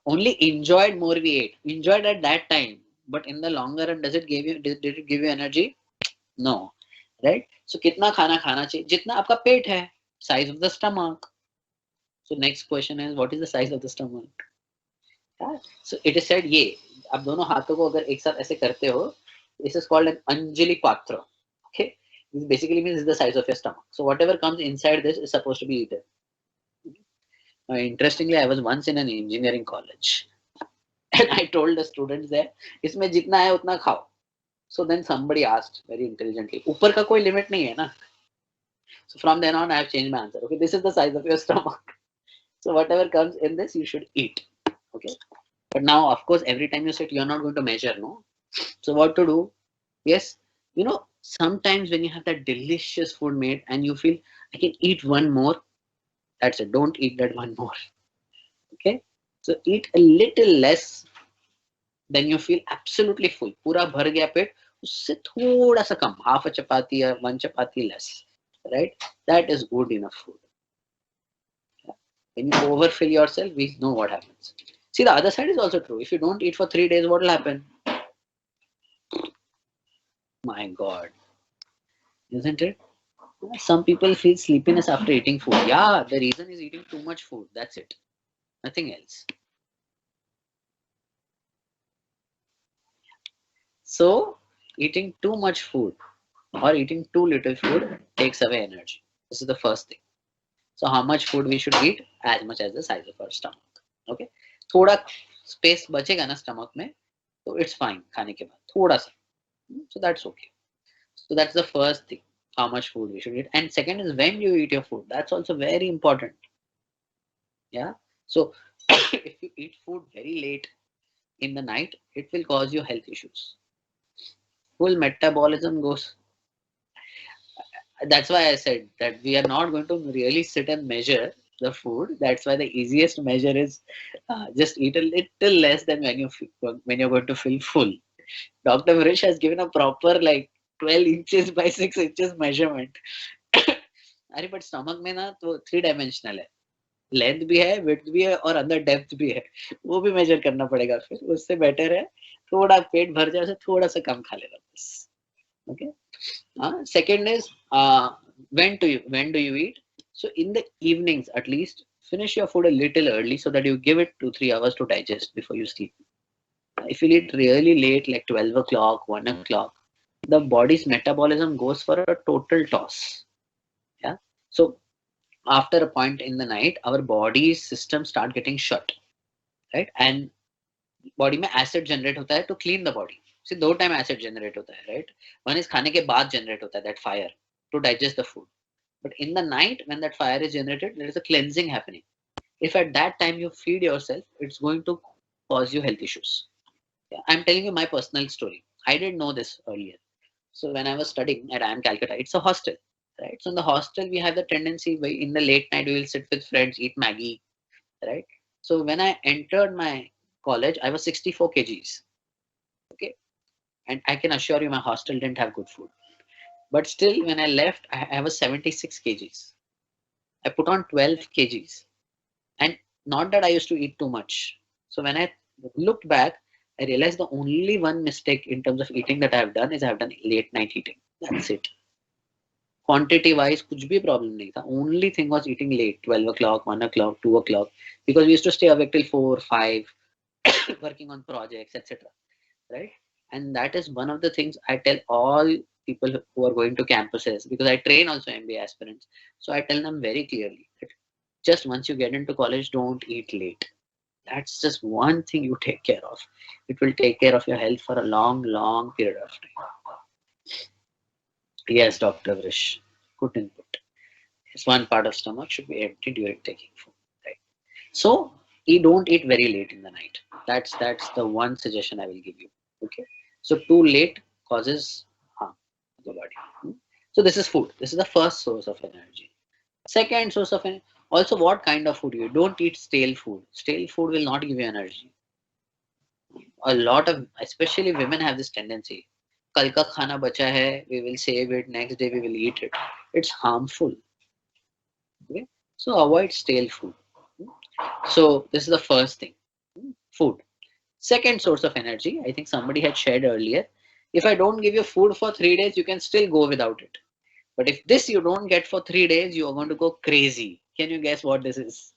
Only enjoyed more we ate. Enjoyed at that time, but in the longer run, does it give you? Did it give you energy? No, right? So kitna khana khana chahiye? Jitna aapka पेट है. Size of the stomach. So next question is, what is the size of the stomach? Yeah. So it is said, ये आप दोनों हाथों को अगर एक साथ ऐसे करते हो, this is called an Anjali Patra. Okay, this basically means the size of your stomach. So whatever comes inside this is supposed to be eaten. Interestingly, I was once in an engineering college, and I told the students there, इसमें जितना है उतना खाओ. So then somebody asked very intelligently, ऊपर का कोई limit नहीं है ना? So from then on, I have changed my answer. Okay, this is the size of your stomach. So whatever comes in this, you should eat. Okay. But now, of course, every time you sit, you're not going to measure, no? So what to do? Yes, you know, sometimes when you have that delicious food made and you feel, I can eat one more, that's it. Don't eat that one more. Okay. So eat a little less than you feel absolutely full. पूरा भर गया पेट, उससे थोड़ा सा कम, half a chapati or 1 chapati less. Right? That is good enough food. When you overfill yourself, we know what happens. See, the other side is also true. If you don't eat for 3 days, what will happen? My God. Isn't it? Some people feel sleepiness after eating food. Yeah, the reason is eating too much food. That's it. Nothing else. So eating too much food or eating too little food takes away energy. This is the first thing. So how much food we should eat? As much as the size of our stomach. Okay. थोड़ा space बचेगा ना stomach में, so it's fine खाने के बाद थोड़ा सा. So that's okay. So that's the first thing. How much food we should eat. And second is when you eat your food. That's also very important. Yeah. So if you eat food very late in the night, it will cause you health issues. Full metabolism goes. That's why I said that we are not going to really sit and measure the food. That's why the easiest measure is just eat a little less than when you're going to feel full. Dr. Vrish has given a proper like 12 inches by 6 inches measurement. अरे but stomach में ना तो 3 dimensional है, length भी है, width भी है और अंदर डेप्थ भी है, वो भी मेजर करना पड़ेगा. फिर उससे बेटर है थोड़ा पेट भर जाए, थोड़ा सा कम खा लेना बस. Okay. Second is when do you eat? So in the evenings at least finish your food a little early so that you give it 2-3 hours to digest before you sleep. If you eat really late like 12 o'clock, 1 o'clock, the body's metabolism goes for a total toss. Yeah. So after a point in the night our body's system start getting shut, right? And body में acid generate होता है to clean the body. See, 2 time acid generate होता है, right? One is खाने के बाद generate होता है, that fire to digest the food. But in the night when that fire is generated, there is a cleansing happening. If at that time you feed yourself, it's going to cause you health issues. Yeah, I'm telling you my personal story. I didn't know this earlier. So when I was studying at Calcutta, it's a hostel, right? So in the hostel we have the tendency in the late night we will sit with friends, eat Maggie, right? So when I entered my college, I was 64 kgs. Okay. And I can assure you my hostel didn't have good food. But still, when I left, I was 76 kgs. I put on 12 kgs. And not that I used to eat too much. So when I looked back, I realized the only one mistake in terms of eating that I have done is I have done late night eating. That's it. Quantity wise, कुछ भी problem नहीं था. Only thing was eating late, 12 o'clock, 1 o'clock, 2 o'clock. Because we used to stay awake till 4, 5, working on projects, etc. Right? And that is one of the things I tell all people who are going to campuses, because I train also MBA aspirants. So I tell them very clearly that just once you get into college, don't eat late. That's just one thing you take care of. It will take care of your health for a long, long period of time. Yes, Dr. Vrish, good input. Yes, one part of stomach should be empty during taking food. Right. So you don't eat very late in the night. That's the one suggestion I will give you. Okay. So too late causes harm to the body. So this is food. This is the first source of energy. Second source of energy. Also, what kind of food you don't eat stale food. Stale food will not give you energy. A lot of, especially women, have this tendency. कल का खाना बचा है, we will save it. Next day we will eat it. It's harmful. Okay. So avoid stale food. So this is the first thing. Food. Second source of energy, I think somebody had shared earlier. If I don't give you food for 3 days, you can still go without it. But if this you don't get for 3 days, you are going to go crazy. Can you guess what this is?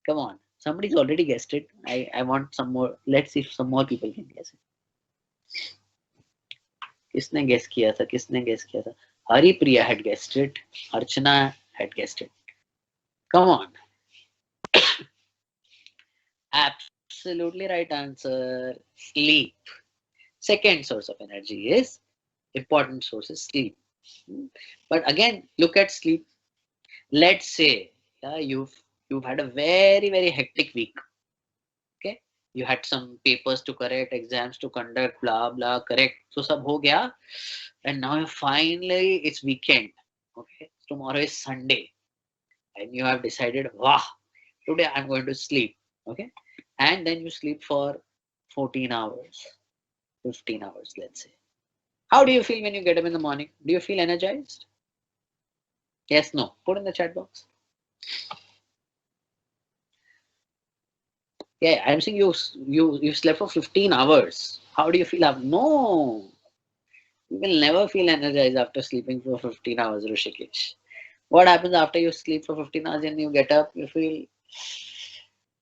Come on. Somebody's already guessed it. I want some more. Let's see if some more people can guess it. किसने guess किया था? किसने guess किया था? Haripriya had guessed it. Archana had guessed it. Come on. Absolutely right answer. Sleep. Second source of energy is important source is sleep. But again, look at sleep. Let's say you've had a very, very hectic week. Okay, you had some papers to correct, exams to conduct, blah blah, correct. So sab ho gaya, and now finally it's weekend. Okay, tomorrow is Sunday, and you have decided, wow, today I'm going to sleep. Okay, and then you sleep for 14 hours, 15 hours, let's say. How do you feel when you get up in the morning? Do you feel energized? Yes, no. Put in the chat box. Yeah, I'm saying you slept for 15 hours. How do you feel? No, you will never feel energized after sleeping for 15 hours, Rishikesh. What happens after you sleep for 15 hours and you get up? You feel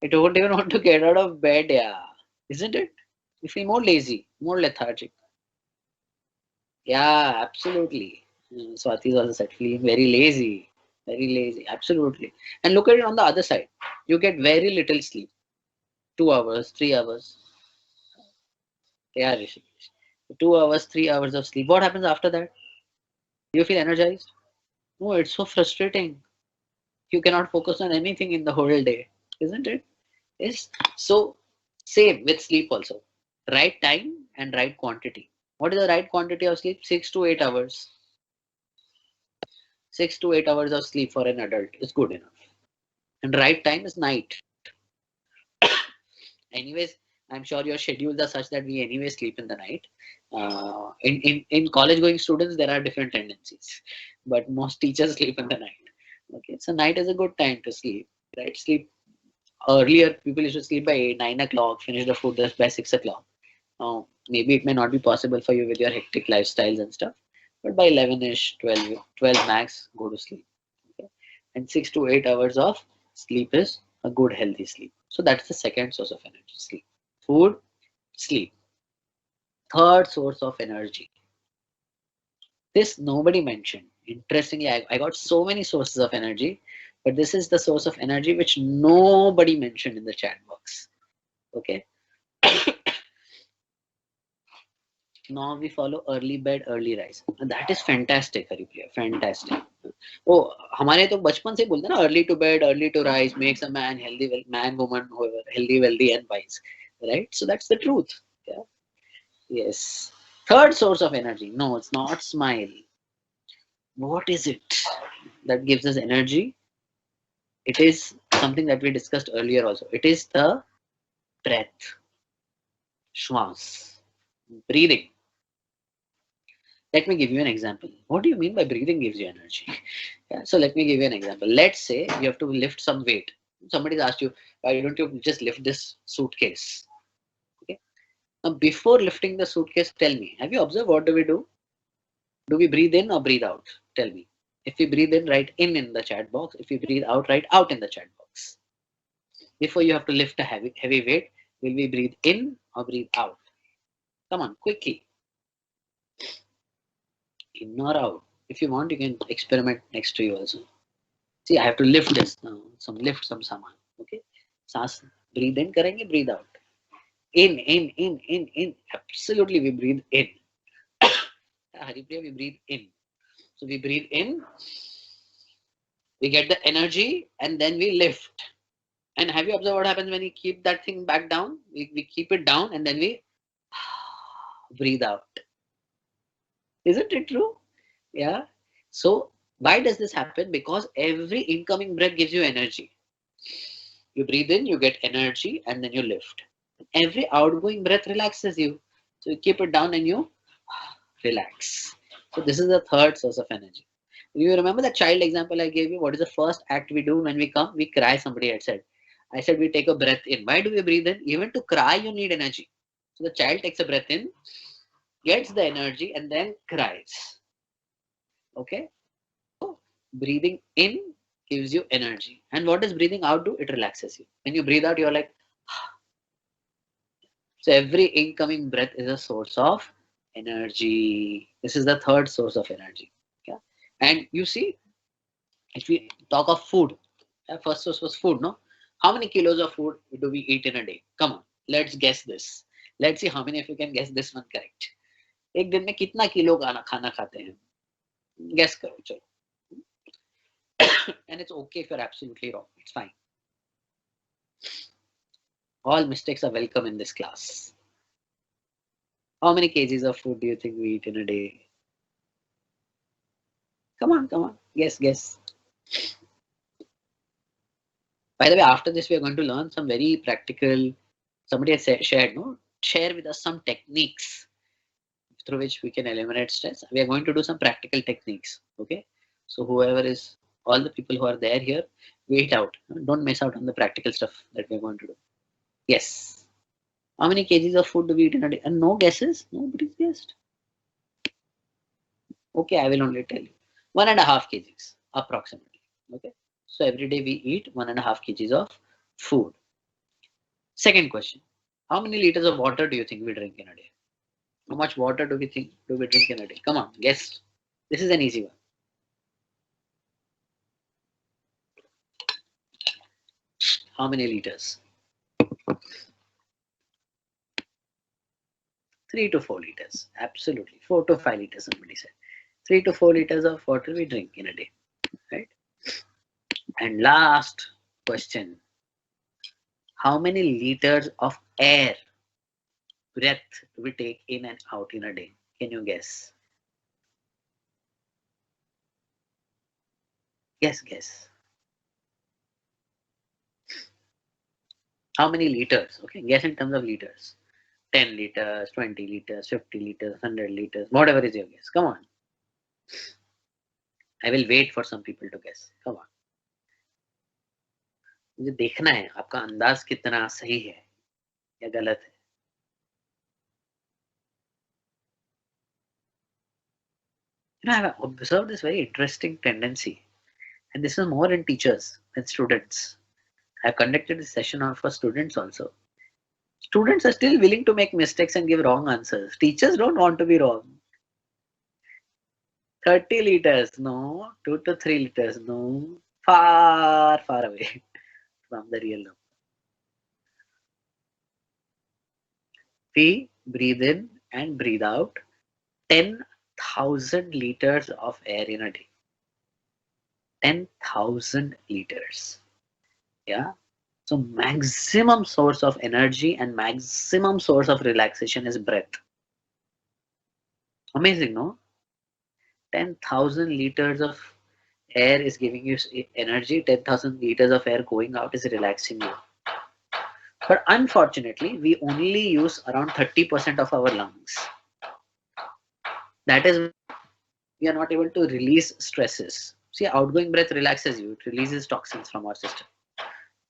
you don't even want to get out of bed, yeah, isn't it? You feel more lazy, more lethargic. Yeah, absolutely. Swati also said feeling very lazy. Very lazy. Absolutely. And look at it on the other side. You get very little sleep. 2 hours, 3 hours. Yeah, Rishikesh. 2 hours, 3 hours of sleep. What happens after that? Do you feel energized? No, it's so frustrating. You cannot focus on anything in the whole day, isn't it? Yes. So same with sleep also. Right time and right quantity. What is the right quantity of sleep? 6 to 8 hours. 6 to 8 hours of sleep for an adult is good enough. And right time is night. Anyways, I'm sure your schedules are such that we anyway sleep in the night. In college going students, there are different tendencies, but most teachers sleep in the night. Okay, so night is a good time to sleep, right? Sleep earlier. People used to sleep by 8, 9 o'clock, finish the food just by 6 o'clock. Maybe it may not be possible for you with your hectic lifestyles and stuff, but by 11ish, 12 max, go to sleep. Okay? And 6 to 8 hours of sleep is a good healthy sleep. So that's the second source of energy, sleep. Food, sleep. Third source of energy. This nobody mentioned. Interestingly, I got so many sources of energy, but this is the source of energy which nobody mentioned in the chat box. Okay. Now we follow early bed, early rise. And that is fantastic, Haripriya. Fantastic. Oh, हमारे तो बचपन से बोलते हैं ना, early to bed, early to rise makes a man healthy, man, woman, whoever, healthy, wealthy, and wise. Right? So that's the truth. Yeah. Yes. Third source of energy. No, it's not smile. What is it that gives us energy? It is something that we discussed earlier also. It is the breath, shwas, breathing. Let me give you an example. What do you mean by breathing gives you energy? Yeah, so let me give you an example. Let's say you have to lift some weight. Somebody's asked you, why don't you just lift this suitcase? Okay. Now, before lifting the suitcase, tell me, have you observed what do we do? Do we breathe in or breathe out? Tell me. If we breathe in, write in the chat box. If we breathe out, write out in the chat box. Before you have to lift a heavy weight, will we breathe in or breathe out? Come on, quickly. In or out. If you want, you can experiment next to you also. See, I have to lift this now. Lift some saman. Okay. Saas breathe in karenge, breathe out. In. Absolutely, we breathe in. Haripriya, we breathe in. So we breathe in, we get the energy, and then we lift. And have you observed what happens when we keep that thing back down? We keep it down and then we breathe out. Isn't it true? Yeah. So why does this happen? Because every incoming breath gives you energy. You breathe in, you get energy, and then you lift. Every outgoing breath relaxes you. So you keep it down and you relax. So this is the third source of energy. You remember the child example I gave you? What is the first act we do when we come? We cry, somebody had said. I said we take a breath in. Why do we breathe in? Even to cry, you need energy. So the child takes a breath in, gets the energy, and then cries. Okay? So breathing in gives you energy. And what does breathing out do? It relaxes you. When you breathe out, you're like, so every incoming breath is a source of energy. This is the third source of energy. Yeah. And you see, if we talk of food, first source was food, no? How many kilos of food do we eat in a day? Come on, let's guess this. Let's see how many of you can guess this one correct. एक दिन में कितना kilo खाना खाते हैं? Guess करो चलो. And it's okay if you're absolutely wrong. It's fine. All mistakes are welcome in this class. How many kgs of food do you think we eat in a day? Come on. Guess. By the way, after this, we are going to learn some very practical. Somebody has shared, no? Share with us some techniques through which we can eliminate stress. We are going to do some practical techniques. Okay. So whoever is, all the people who are there here, wait out. Don't miss out on the practical stuff that we are going to do. Yes. How many kgs of food do we eat in a day? And no guesses? Nobody's guessed. Okay, I will only tell you. 1.5 kgs approximately. Okay. So every day we eat 1.5 kgs of food. Second question. How many liters of water do you think we drink in a day? How much water do we drink in a day? Come on, guess. This is an easy one. How many liters? 3 to 4 liters. Absolutely. 4 to 5 liters, somebody said. 3 to 4 liters of water we drink in a day. Right? And last question. How many liters of air, breath, do we take in and out in a day? Can you guess? Guess. How many liters? Okay, guess in terms of liters. 10 liters, 20 liters, 50 liters, 100 liters, whatever is your guess. Come on. I will wait for some people to guess. Come on. मुझे देखना है आपका अंदाज कितना सही है या गलत है. You know, I have observed this very interesting tendency, and this is more in teachers than students. I have conducted this session for students also. Students are still willing to make mistakes and give wrong answers. Teachers don't want to be wrong. 30 liters, no. 2 to 3 liters, no. Far away from the real number. We breathe in and breathe out 10,000 liters of air in a day. 10,000 liters. Yeah. So maximum source of energy and maximum source of relaxation is breath. Amazing, no? 10,000 liters of air is giving you energy. 10,000 liters of air going out is relaxing you. But unfortunately, we only use around 30% of our lungs. That is, we are not able to release stresses. See, outgoing breath relaxes you. It releases toxins from our system.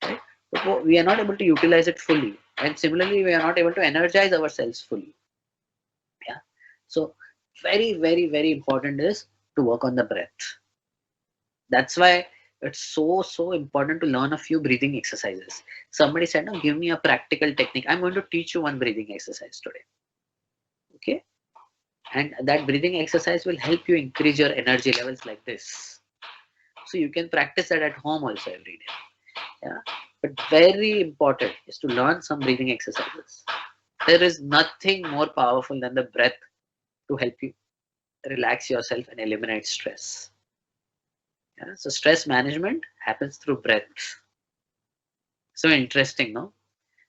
Right? But we are not able to utilize it fully. And similarly, we are not able to energize ourselves fully. Yeah. So, very, very, very important is to work on the breath. That's why it's so important to learn a few breathing exercises. Somebody said, no, give me a practical technique. I'm going to teach you one breathing exercise today. Okay. And that breathing exercise will help you increase your energy levels like this. So you can practice that at home also every day. Yeah. But very important is to learn some breathing exercises. There is nothing more powerful than the breath to help you relax yourself and eliminate stress. Yeah, so stress management happens through breath. So interesting, no?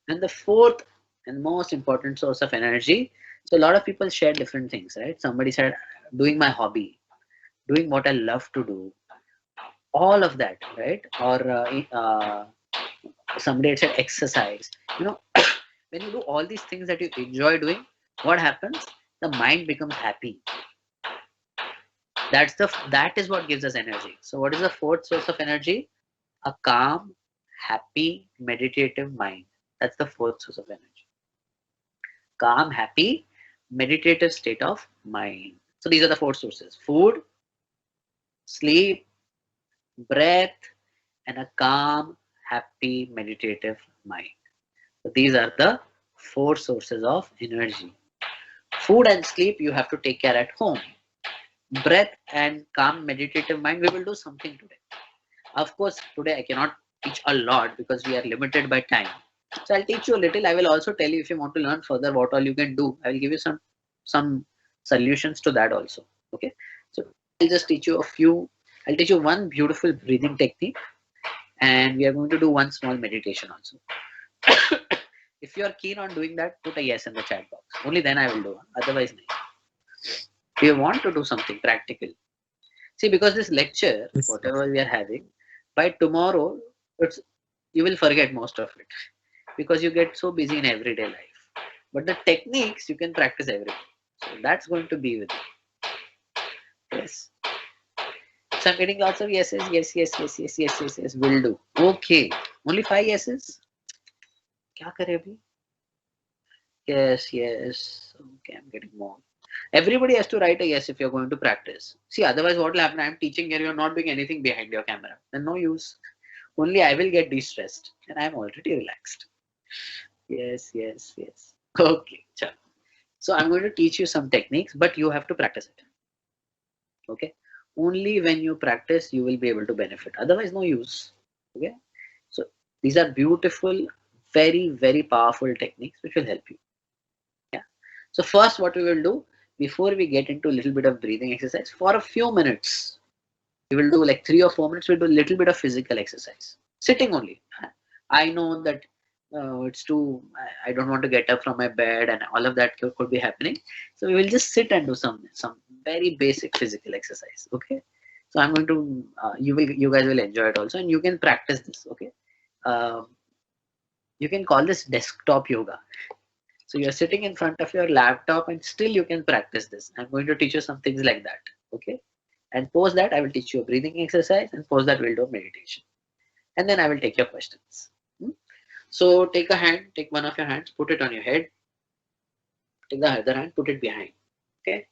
And the fourth and most important source of energy. So a lot of people share different things, right? Somebody said, doing my hobby, doing what I love to do, all of that, right? Or somebody had said exercise. You know, when you do all these things that you enjoy doing, what happens? The mind becomes happy. That is what gives us energy. So what is the fourth source of energy? A calm, happy, meditative mind. That's the fourth source of energy. Calm, happy, meditative state of mind. So these are the four sources: food, sleep, breath, and a calm, happy, meditative mind. So these are the four sources of energy. Food and sleep you have to take care at home. Breath and calm, meditative mind, we will do something today. Of course, today I cannot teach a lot because we are limited by time. So I'll teach you a little. I will also tell you if you want to learn further what all you can do. I will give you some solutions to that also. Okay. So I'll just teach you a few. I'll teach you one beautiful breathing technique, and we are going to do one small meditation also. If you are keen on doing that, put a yes in the chat box. Only then I will do one. Otherwise, no. We want to do something practical. See, because this lecture, whatever we are having, by tomorrow, you will forget most of it because you get so busy in everyday life. But the techniques you can practice every day. So that's going to be with you. Yes. So I'm getting lots of yeses. Yes. Will do. Okay. Only 5 yeses. Kya kare abhi? Yes. Okay, I'm getting more. Everybody has to write a yes if you're going to practice. See, otherwise what will happen? I'm teaching here, you're not doing anything behind your camera. Then no use. Only I will get de-stressed and I'm already relaxed. Yes. Okay, chalo. So I'm going to teach you some techniques, but you have to practice it. Okay. Only when you practice, you will be able to benefit. Otherwise, no use. Okay. So these are beautiful, very, very powerful techniques which will help you. Yeah. So first, what we will do before we get into a little bit of breathing exercise for a few minutes, we will do like 3 or 4 minutes. We'll do a little bit of physical exercise, sitting only. I know that it's too. I don't want to get up from my bed, and all of that could be happening. So we will just sit and do some very basic physical exercise. Okay. So I'm going to. You guys will enjoy it also, and you can practice this. Okay. Um, you can call this desktop yoga. So you're sitting in front of your laptop and still you can practice this. I'm going to teach you some things like that. Okay. And post that, I will teach you a breathing exercise, and post that we'll do meditation. And then I will take your questions. So take a hand, take one of your hands, put it on your head. Take the other hand, put it behind. Okay.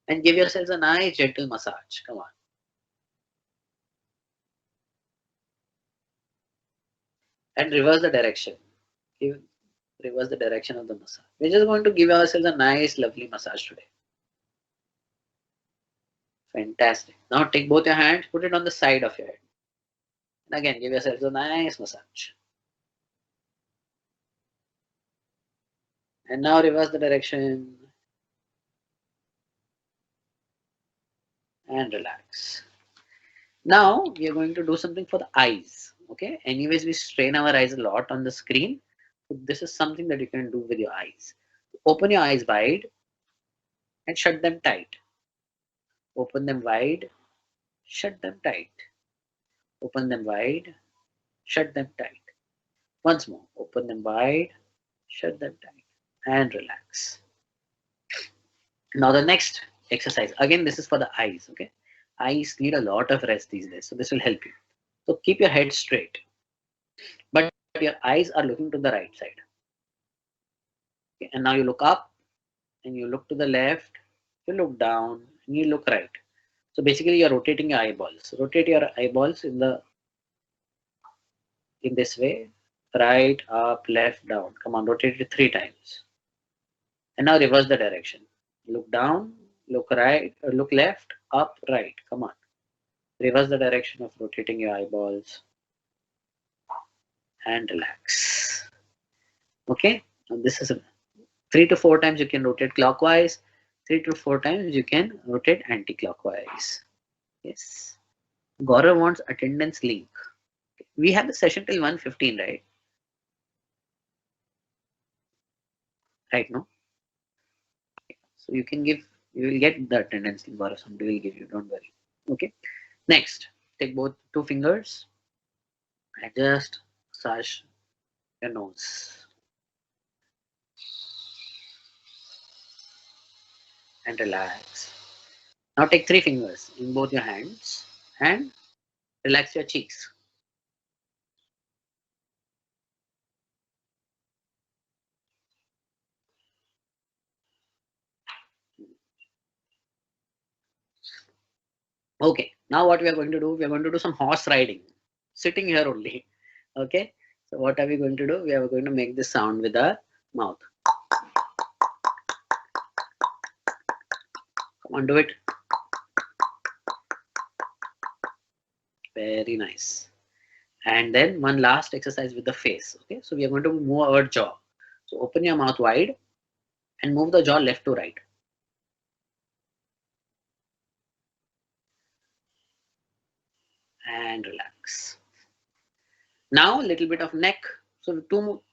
And give yourselves a nice gentle massage. Come on. And reverse the direction. Reverse the direction of the massage. We're just going to give ourselves a nice, lovely massage today. Fantastic. Now take both your hands, put it on the side of your head. And again, give yourselves a nice massage. And now reverse the direction and relax. Now we are going to do something for the eyes. Okay. Anyways, we strain our eyes a lot on the screen. So this is something that you can do with your eyes. Open your eyes wide and shut them tight. Open them wide, shut them tight. Open them wide, shut them tight. Once more, open them wide, shut them tight, and relax. Now the next exercise, again this is for the eyes. Okay, eyes need a lot of rest these days, so this will help you. So keep your head straight, but your eyes are looking to the right side. Okay? And now you look up and you look to the left, you look down and you look right. So basically you're rotating your eyeballs. Rotate your eyeballs in this way, right, up, left, down. Come on, rotate it 3 times. And now reverse the direction. Look down, look right, look left, up, right. Come on. Reverse the direction of rotating your eyeballs and relax. Okay. Now this is 3 to 4 times you can rotate clockwise. 3 to 4 times you can rotate anti-clockwise. Yes. Gaurav wants attendance link. We have the session till 1:15, right? Right, no? So you will get the attendance link, Gaurav. Somebody will give you, don't worry. Okay. Next, take both 2 fingers and just massage your nose and relax. Now take 3 fingers in both your hands and relax your cheeks. Okay, now what we are going to do, we are going to do some horse riding, sitting here only. Okay, so what are we going to do? We are going to make this sound with our mouth. Come on, do it. Very nice. And then one last exercise with the face. Okay, so we are going to move our jaw. So open your mouth wide and move the jaw left to right. And relax. Now a little bit of neck. So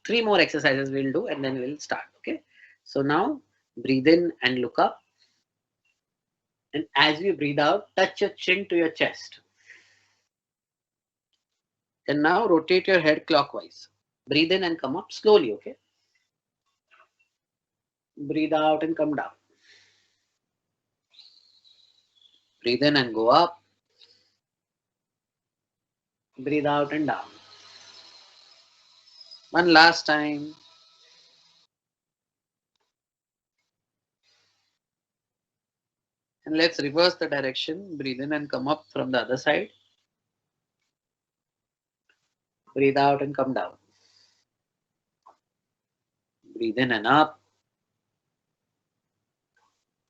3 more exercises we'll do and then we'll start. Okay. So now breathe in and look up. And as you breathe out, touch your chin to your chest. And now rotate your head clockwise. Breathe in and come up slowly. Okay. Breathe out and come down. Breathe in and go up. Breathe out and down. One last time. And let's reverse the direction. Breathe in and come up from the other side. Breathe out and come down. Breathe in and up.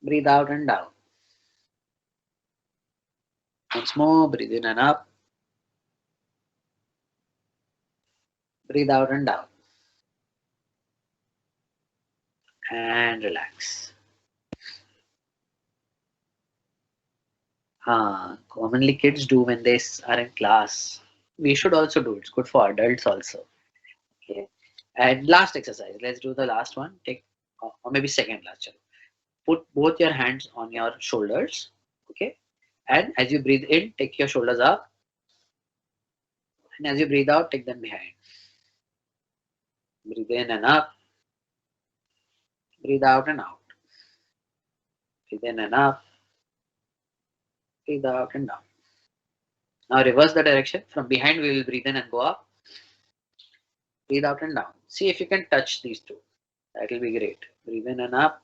Breathe out and down. Once more, breathe in and up. Breathe out and down. And relax. Commonly kids do when they are in class. We should also do it. It's good for adults also. Okay. And last exercise. Let's do the last one. Take or maybe second last. Put both your hands on your shoulders. Okay. And as you breathe in, take your shoulders up. And as you breathe out, take them behind. Breathe in and up. Breathe out and out. Breathe in and up. Breathe out and down. Now reverse the direction. From behind, we will breathe in and go up. Breathe out and down. See if you can touch these two. That will be great. Breathe in and up.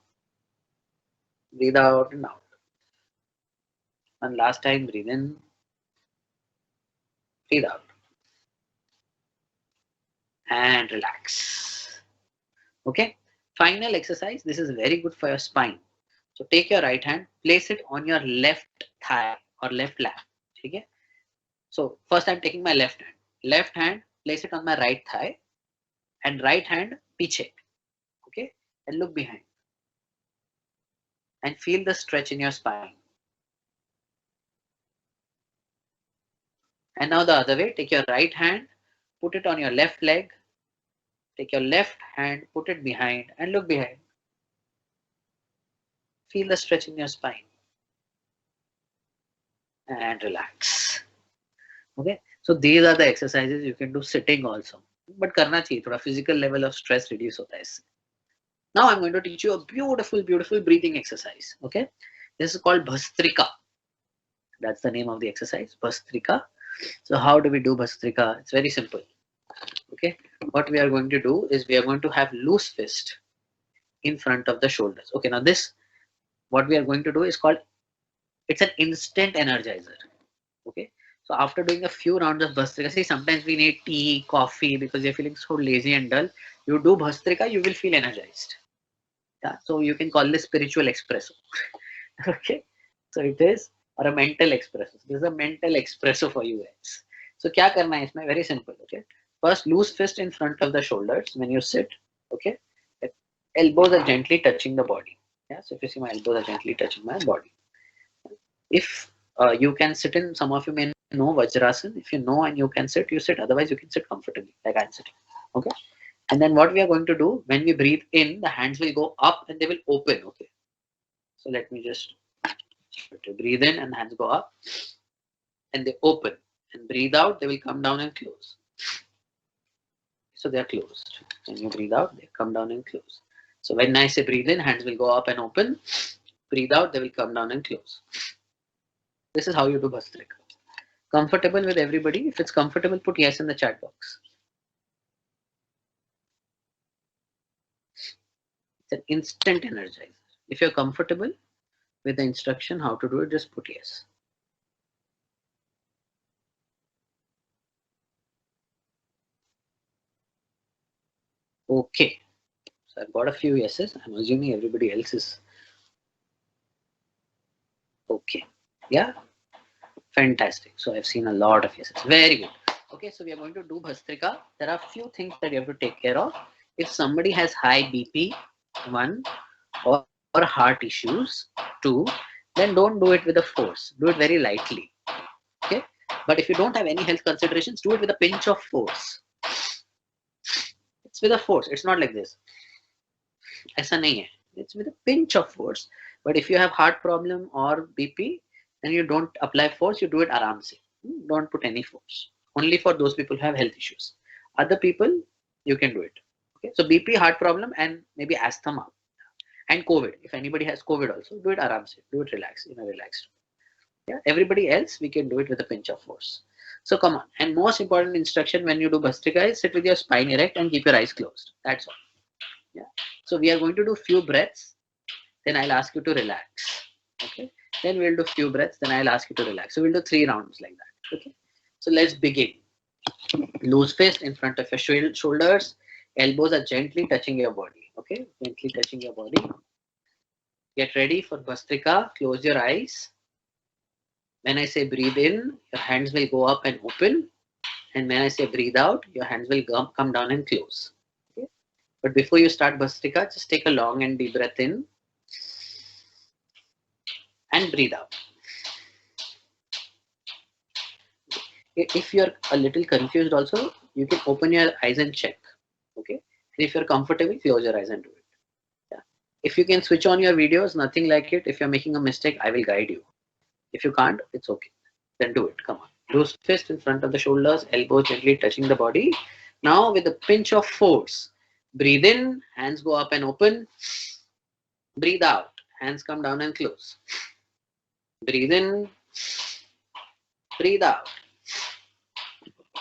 Breathe out and out. And last time, breathe in. Breathe out. And relax. Okay. Final exercise. This is very good for your spine. So take your right hand, place it on your left thigh or left lat. Okay. So first I'm taking my left hand. Left hand, place it on my right thigh, and right hand piche. Okay. And look behind. And feel the stretch in your spine. And now the other way, take your right hand, put it on your left leg, take your left hand, put it behind and look behind. Feel the stretch in your spine. And relax. Okay. So these are the exercises you can do sitting also. But karna chahiye, thoda physical level of stress reduce hota hai isse. Now I'm going to teach you a beautiful, beautiful breathing exercise. Okay. This is called Bhastrika. That's the name of the exercise, Bhastrika. So how do we do Bhastrika? It's very simple. Okay. What we are going to do is we are going to have loose fist in front of the shoulders. Okay. Now this, what we are going to do is called, it's an instant energizer. Okay. So after doing a few rounds of Bhastrika, see sometimes we need tea, coffee because you're feeling so lazy and dull. You do Bhastrika, you will feel energized. Yeah. So you can call this spiritual espresso. Okay. So it is, or a mental espresso. This is a mental espresso for you guys. So kya karna hai isme? Very simple. Okay. First, loose fist in front of the shoulders when you sit. Okay. Elbows are gently touching the body. Yeah. So if you see, my elbows are gently touching my body. If you can sit in, some of you may know Vajrasan. If you know and you can sit, you sit. Otherwise, you can sit comfortably, like I'm sitting. Okay. And then what we are going to do, when we breathe in, the hands will go up and they will open. Okay. So let me just breathe in and hands go up and they open. And breathe out, they will come down and close. So they are closed. When you breathe out, they come down and close. So when I say breathe in, hands will go up and open. Breathe out, they will come down and close. This is how you do Bhastrika. Comfortable with everybody? If it's comfortable, put yes in the chat box. It's an instant energizer. If you're comfortable with the instruction how to do it, just put yes. Okay. So I've got a few yeses. I'm assuming everybody else is okay. Yeah. Fantastic. So I've seen a lot of yeses. Very good. Okay, so we are going to do Bhastrika. There are a few things that you have to take care of. If somebody has high BP, 1, or heart issues, 2, then don't do it with a force. Do it very lightly. Okay. But if you don't have any health considerations, do it with a pinch of force. It's with a force. It's not like this. Aisa nahi hai. It's with a pinch of force. But if you have heart problem or BP, then you don't apply force. You do it aram se. Don't put any force. Only for those people who have health issues. Other people, you can do it. Okay. So BP, heart problem, and maybe asthma and COVID. If anybody has COVID also, do it aram se. Do it relaxed, in a relaxed way. Yeah. Everybody else, we can do it with a pinch of force. So come on. And most important instruction when you do Bhastrika is sit with your spine erect and keep your eyes closed. That's all. Yeah. So we are going to do few breaths. Then I'll ask you to relax. Okay. Then we'll do few breaths. Then I'll ask you to relax. So we'll do 3 rounds like that. Okay. So let's begin. Loose fist in front of your shoulders. Elbows are gently touching your body. Okay. Gently touching your body. Get ready for Bhastrika. Close your eyes. When I say breathe in, your hands will go up and open. And when I say breathe out, your hands will come down and close. Okay? But before you start Bhastrika, just take a long and deep breath in and breathe out. If you're a little confused also, you can open your eyes and check. Okay. And if you're comfortable, close your eyes and do it. Yeah. If you can switch on your videos, nothing like it. If you're making a mistake, I will guide you. If you can't, it's okay. Then do it. Come on. Loose fist in front of the shoulders, elbows gently touching the body. Now with a pinch of force, breathe in, hands go up and open. Breathe out, hands come down and close. Breathe in, breathe out.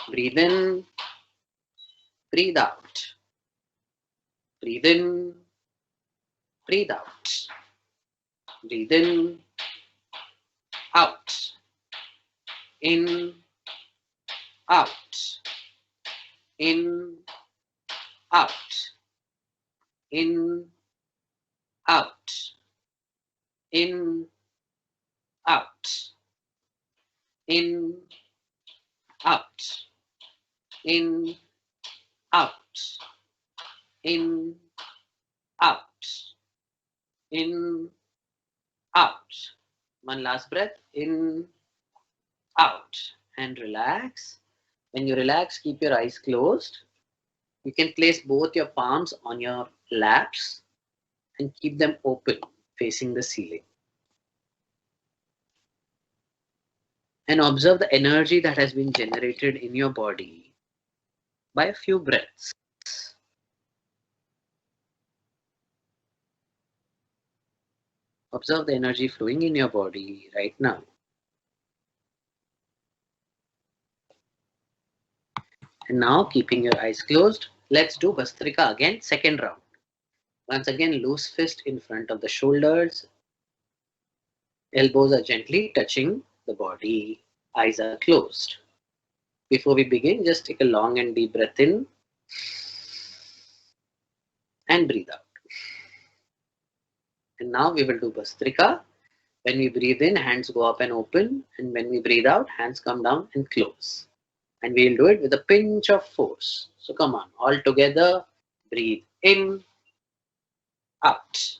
Breathe in, breathe out. Breathe in, breathe out. Breathe in, out. In, out. In, out. In, out. In, out. In, out. In, out. In, out. In, out. One last breath. In, out. And relax. When you relax, keep your eyes closed. You can place both your palms on your laps and keep them open, facing the ceiling. And observe the energy that has been generated in your body by a few breaths. Observe the energy flowing in your body right now. And now, keeping your eyes closed, let's do Bhastrika again, second round. Once again, loose fist in front of the shoulders. Elbows are gently touching the body. Eyes are closed. Before we begin, just take a long and deep breath in and breathe out. And now we will do Bhastrika. When we breathe in, hands go up and open. And when we breathe out, hands come down and close. And we'll do it with a pinch of force. So come on, all together. Breathe in, out.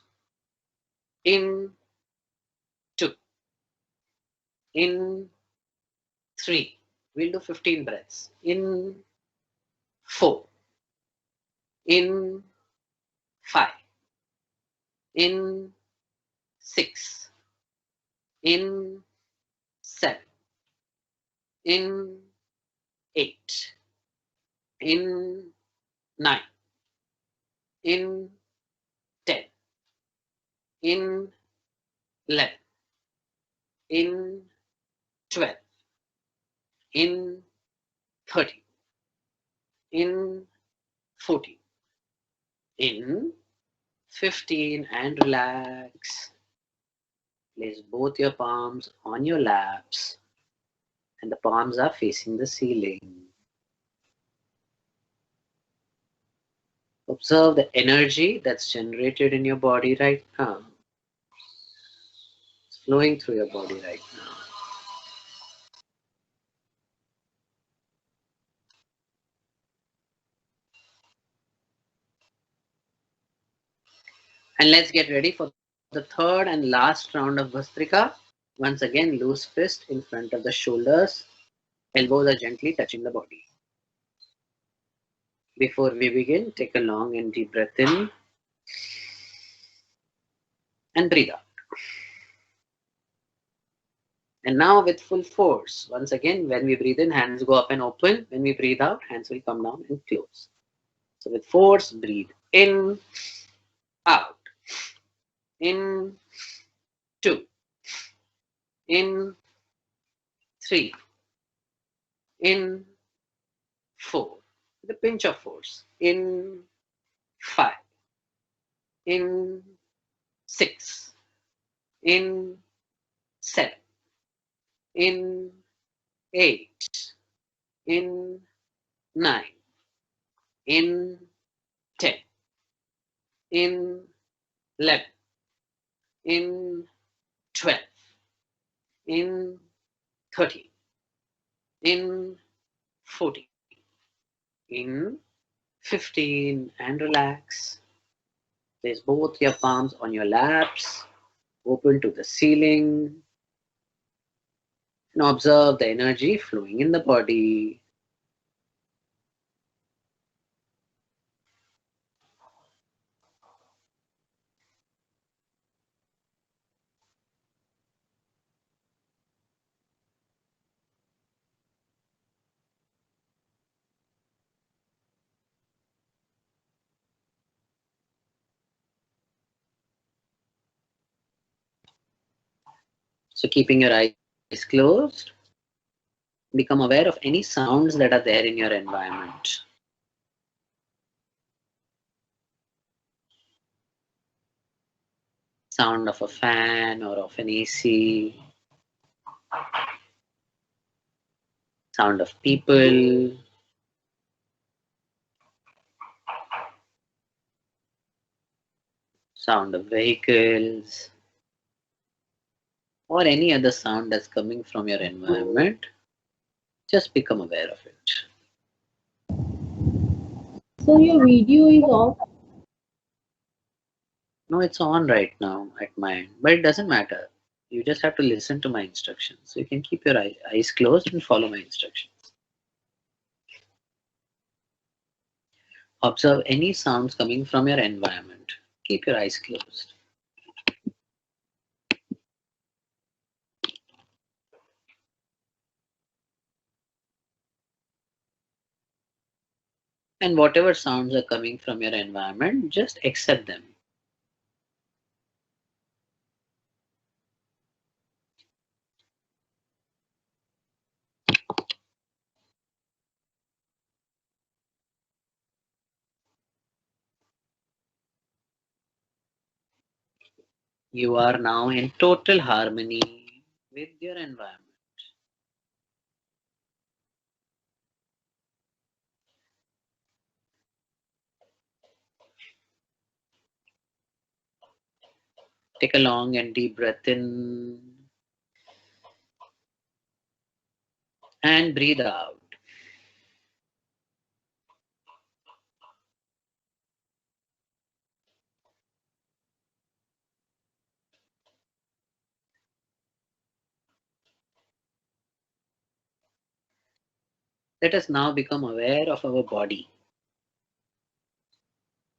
In, 2. In, 3. We'll do 15 breaths. In, 4. In, 5. In, 6. In, 7. In, 8. In, 9. In, 10. In, 11. In, 12. In, 13. In, 14. In, 15, and relax. Place both your palms on your laps and the palms are facing the ceiling. Observe the energy that's generated in your body right now. It's flowing through your body right now. And let's get ready for the third and last round of Bhastrika. Once again, loose fist in front of the shoulders. Elbows are gently touching the body. Before we begin, take a long and deep breath in and breathe out. And now with full force, once again, when we breathe in, hands go up and open. When we breathe out, hands will come down and close. So with force, breathe in, out. In, 2. In, 3. In, 4. With a pinch of force. In, 5. In, 6. In, 7. In, 8. In, 9. In, 10. In, 11. in 12, in 13, in 14, in 15, and relax. Place both your palms on your laps, open to the ceiling, and observe the energy flowing in the body. So, keeping your eyes closed, become aware of any sounds that are there in your environment. Sound of a fan or of an AC, sound of people, sound of vehicles, or any other sound that's coming from your environment. Just become aware of it. So your video is off. No, it's on right now at my end, but it doesn't matter. You just have to listen to my instructions. So you can keep your eyes closed and follow my instructions. Observe any sounds coming from your environment. Keep your eyes closed. And whatever sounds are coming from your environment, just accept them. You are now in total harmony with your environment. Take a long and deep breath in and breathe out. Let us now become aware of our body.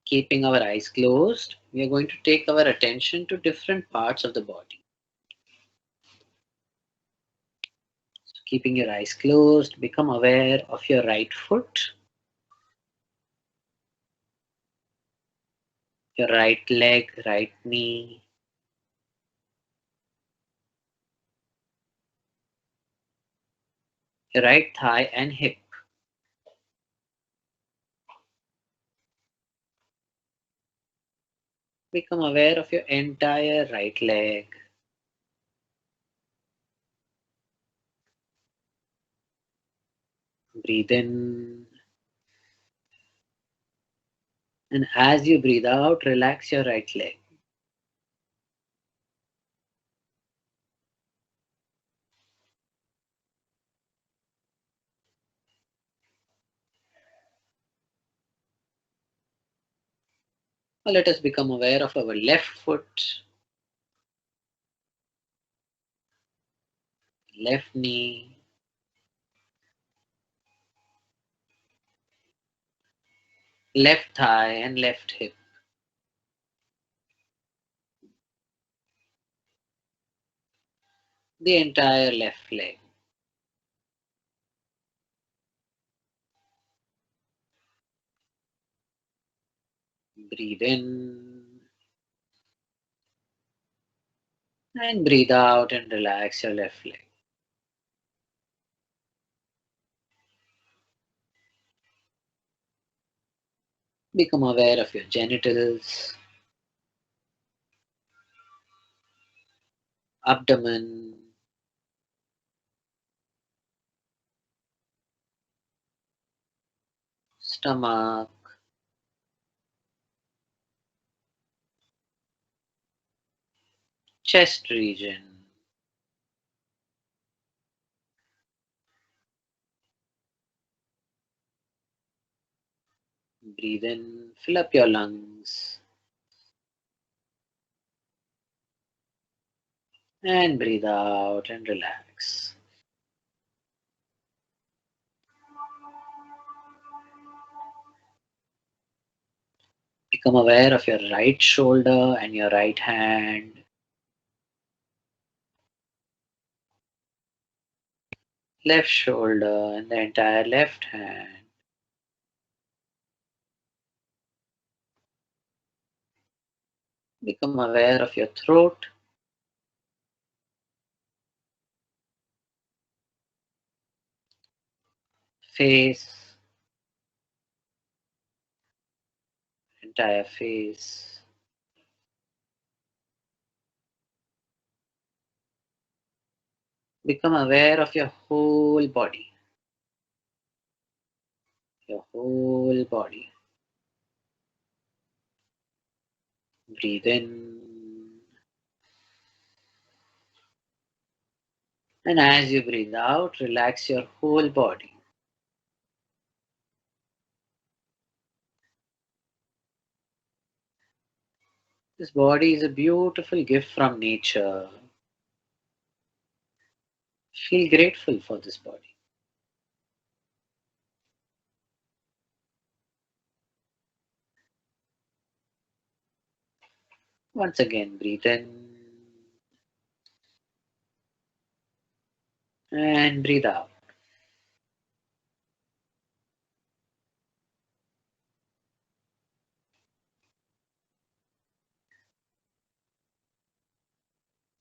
Keeping our eyes closed, we are going to take our attention to different parts of the body. So keeping your eyes closed, become aware of your right foot, your right leg, right knee, your right thigh and hip. Become aware of your entire right leg. Breathe in. And as you breathe out, relax your right leg. Now let us become aware of our left foot, left knee, left thigh and left hip. The entire left leg. Breathe in and breathe out and relax your left leg. Become aware of your genitals, abdomen, stomach, chest region. Breathe in, fill up your lungs, and breathe out and relax. Become aware of your right shoulder and your right hand. Left shoulder and the entire left hand. Become aware of your throat. Face, entire face. Become aware of your whole body. Your whole body. Breathe in. And as you breathe out, relax your whole body. This body is a beautiful gift from nature. Feel grateful for this body. Once again, breathe in and breathe out.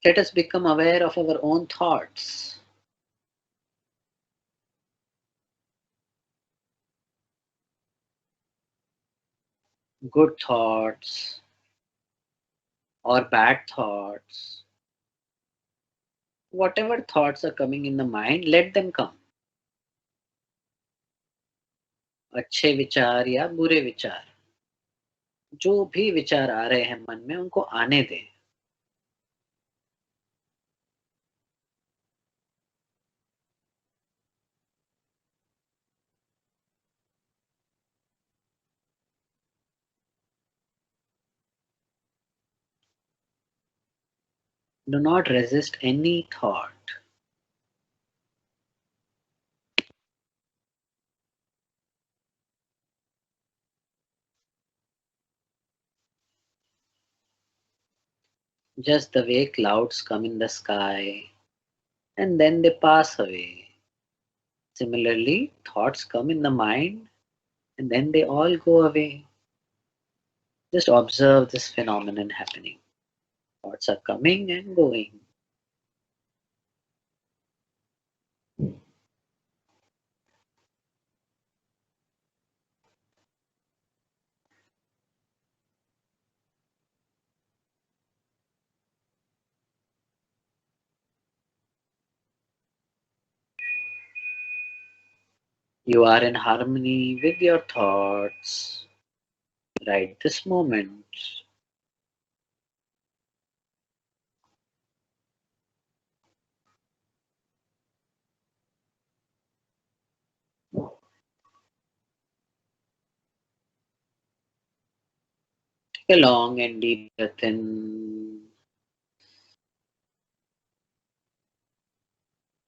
Let us become aware of our own thoughts. Good thoughts or bad thoughts. Whatever thoughts are coming in the mind, let them come. अच्छे विचार या बुरे विचार, जो भी विचार आ रहे हैं मन में, उनको आने दें. Do not resist any thought. Just the way clouds come in the sky and then they pass away. Similarly, thoughts come in the mind and then they all go away. Just observe this phenomenon happening. Thoughts are coming and going. You are in harmony with your thoughts right this moment. Take a long and deep breath in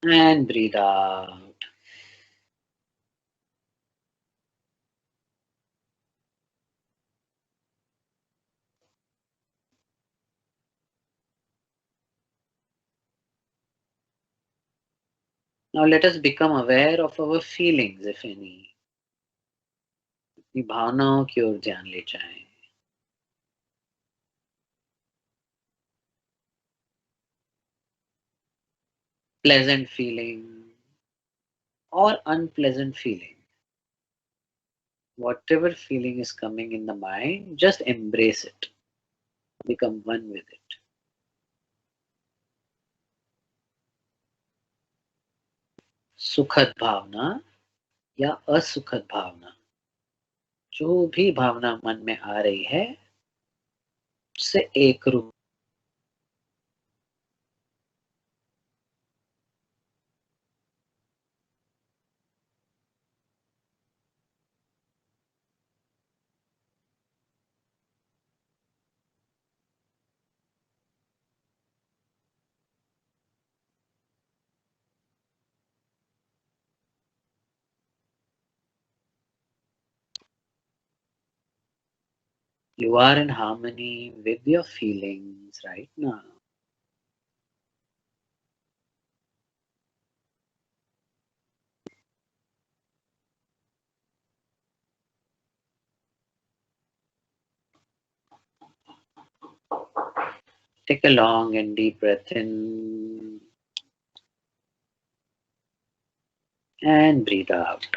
and breathe out. Now let us become aware of our feelings, if any. अपनी भावनाओं की ओर ध्यान ले जाएं. Pleasant feeling or unpleasant feeling. Whatever feeling is coming in the mind, just embrace it. Become one with it. सुखद भावना या असुखद भावना, जो भी भावना मन में आ रही है, उससे एक रूप You are in harmony with your feelings right now. Take a long and deep breath in and breathe out.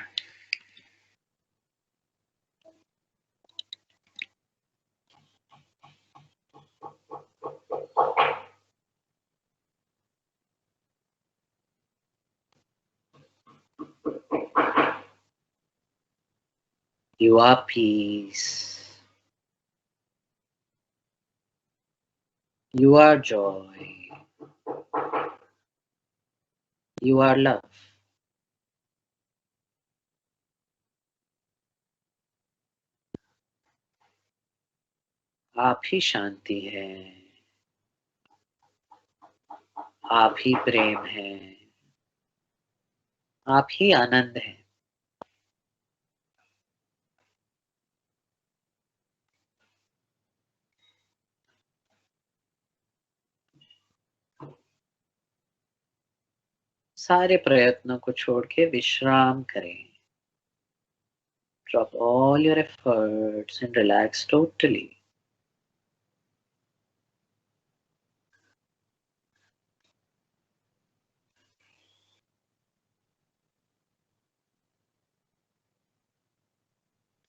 You are peace. You are joy. You are love. आप ही शांति है, आप ही प्रेम है, आप ही आनंद है. सारे प्रयत्नों को छोड़ के विश्राम करें. Drop all your efforts and relax totally.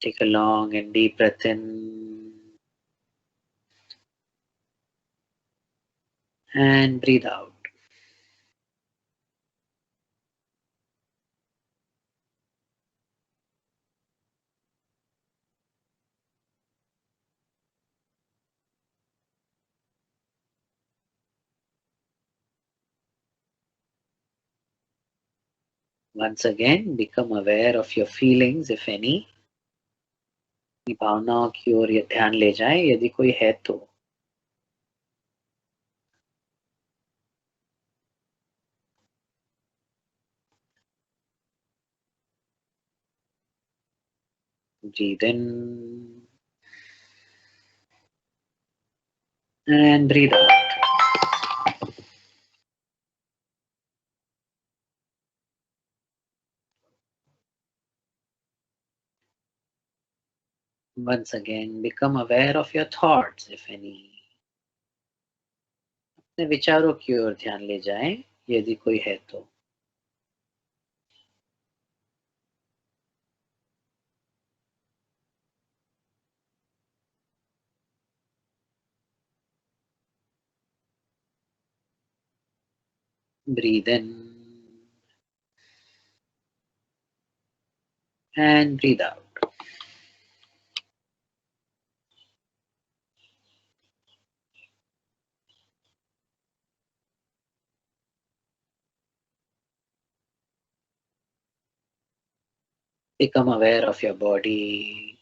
Take a long and deep breath in and breathe out. Once again, become aware of your feelings, if any. अपनी भावनाओं की ओर ये ध्यान ले जाएं, यदि कोई है तो. Breathe in and breathe out. Once again, become aware of your thoughts, if any. अपने विचारों की ओर ध्यान ले जाएं, यदि कोई है तो. Breathe in and breathe out. Become aware of your body.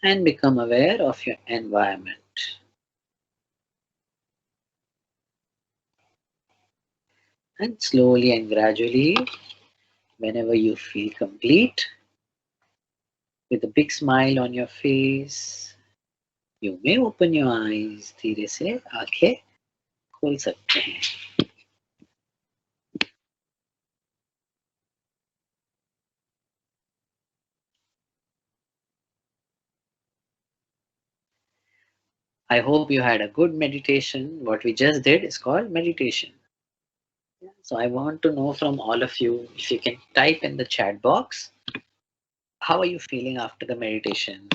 And become aware of your environment. And slowly and gradually, whenever you feel complete, with a big smile on your face, you may open your eyes. धीरे से आंखें खोल सकते हैं. I hope you had a good meditation. What we just did is called meditation. So I want to know from all of you, if you can type in the chat box, how are you feeling after the meditation?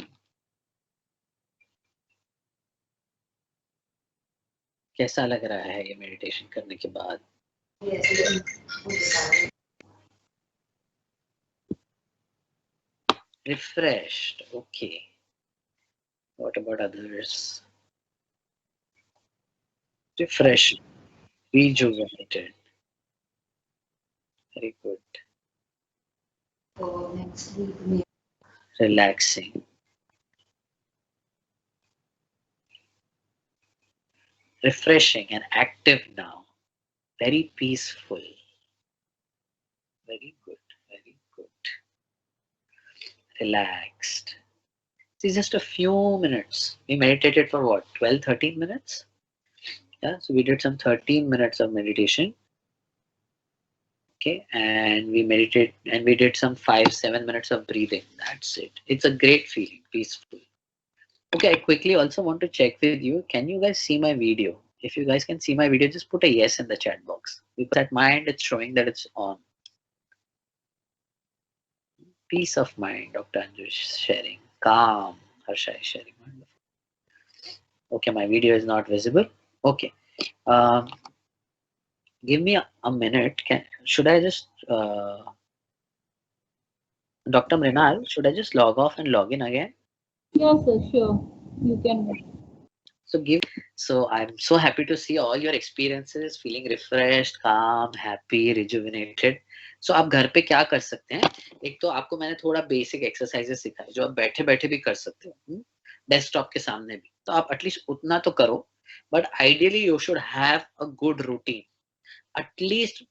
कैसा लग रहा है ये meditation करने के बाद? Refreshed. Okay. What about others? Refreshed. Rejuvenated. Very good. Relaxing. Refreshing and active now. Very peaceful. Very good. Very good. relaxed. It's just a few minutes. We meditated for what, 12-13 minutes? Yeah, so we did some 13 minutes of meditation. Okay, and we did some 5-7 minutes of breathing. That's it. It's a great feeling, peaceful. Okay, I quickly also want to check with you. Can you guys see my video? If you guys can see my video, just put a yes in the chat box. Because at my end, it's showing that it's on. Peace of mind, Dr. Anju is sharing. Calm, Harsha is sharing. Wonderful. Okay, my video is not visible. Okay. Give me a minute. Should I just, Dr. Mrinal, should I just log off and log in again? Yes, sir, sure. You can. So I'm so happy to see all your experiences, feeling refreshed, calm, happy, rejuvenated. So आप घर पे क्या कर सकते हैं? एक तो आपको मैंने थोड़ा बेसिक एक्सरसाइजेस सिखाए जो आप बैठे बैठे भी कर सकते हो, डेस्कटॉप के सामने भी. तो आप एटलीस्ट उतना तो करो. But ideally you should have a good routine. At least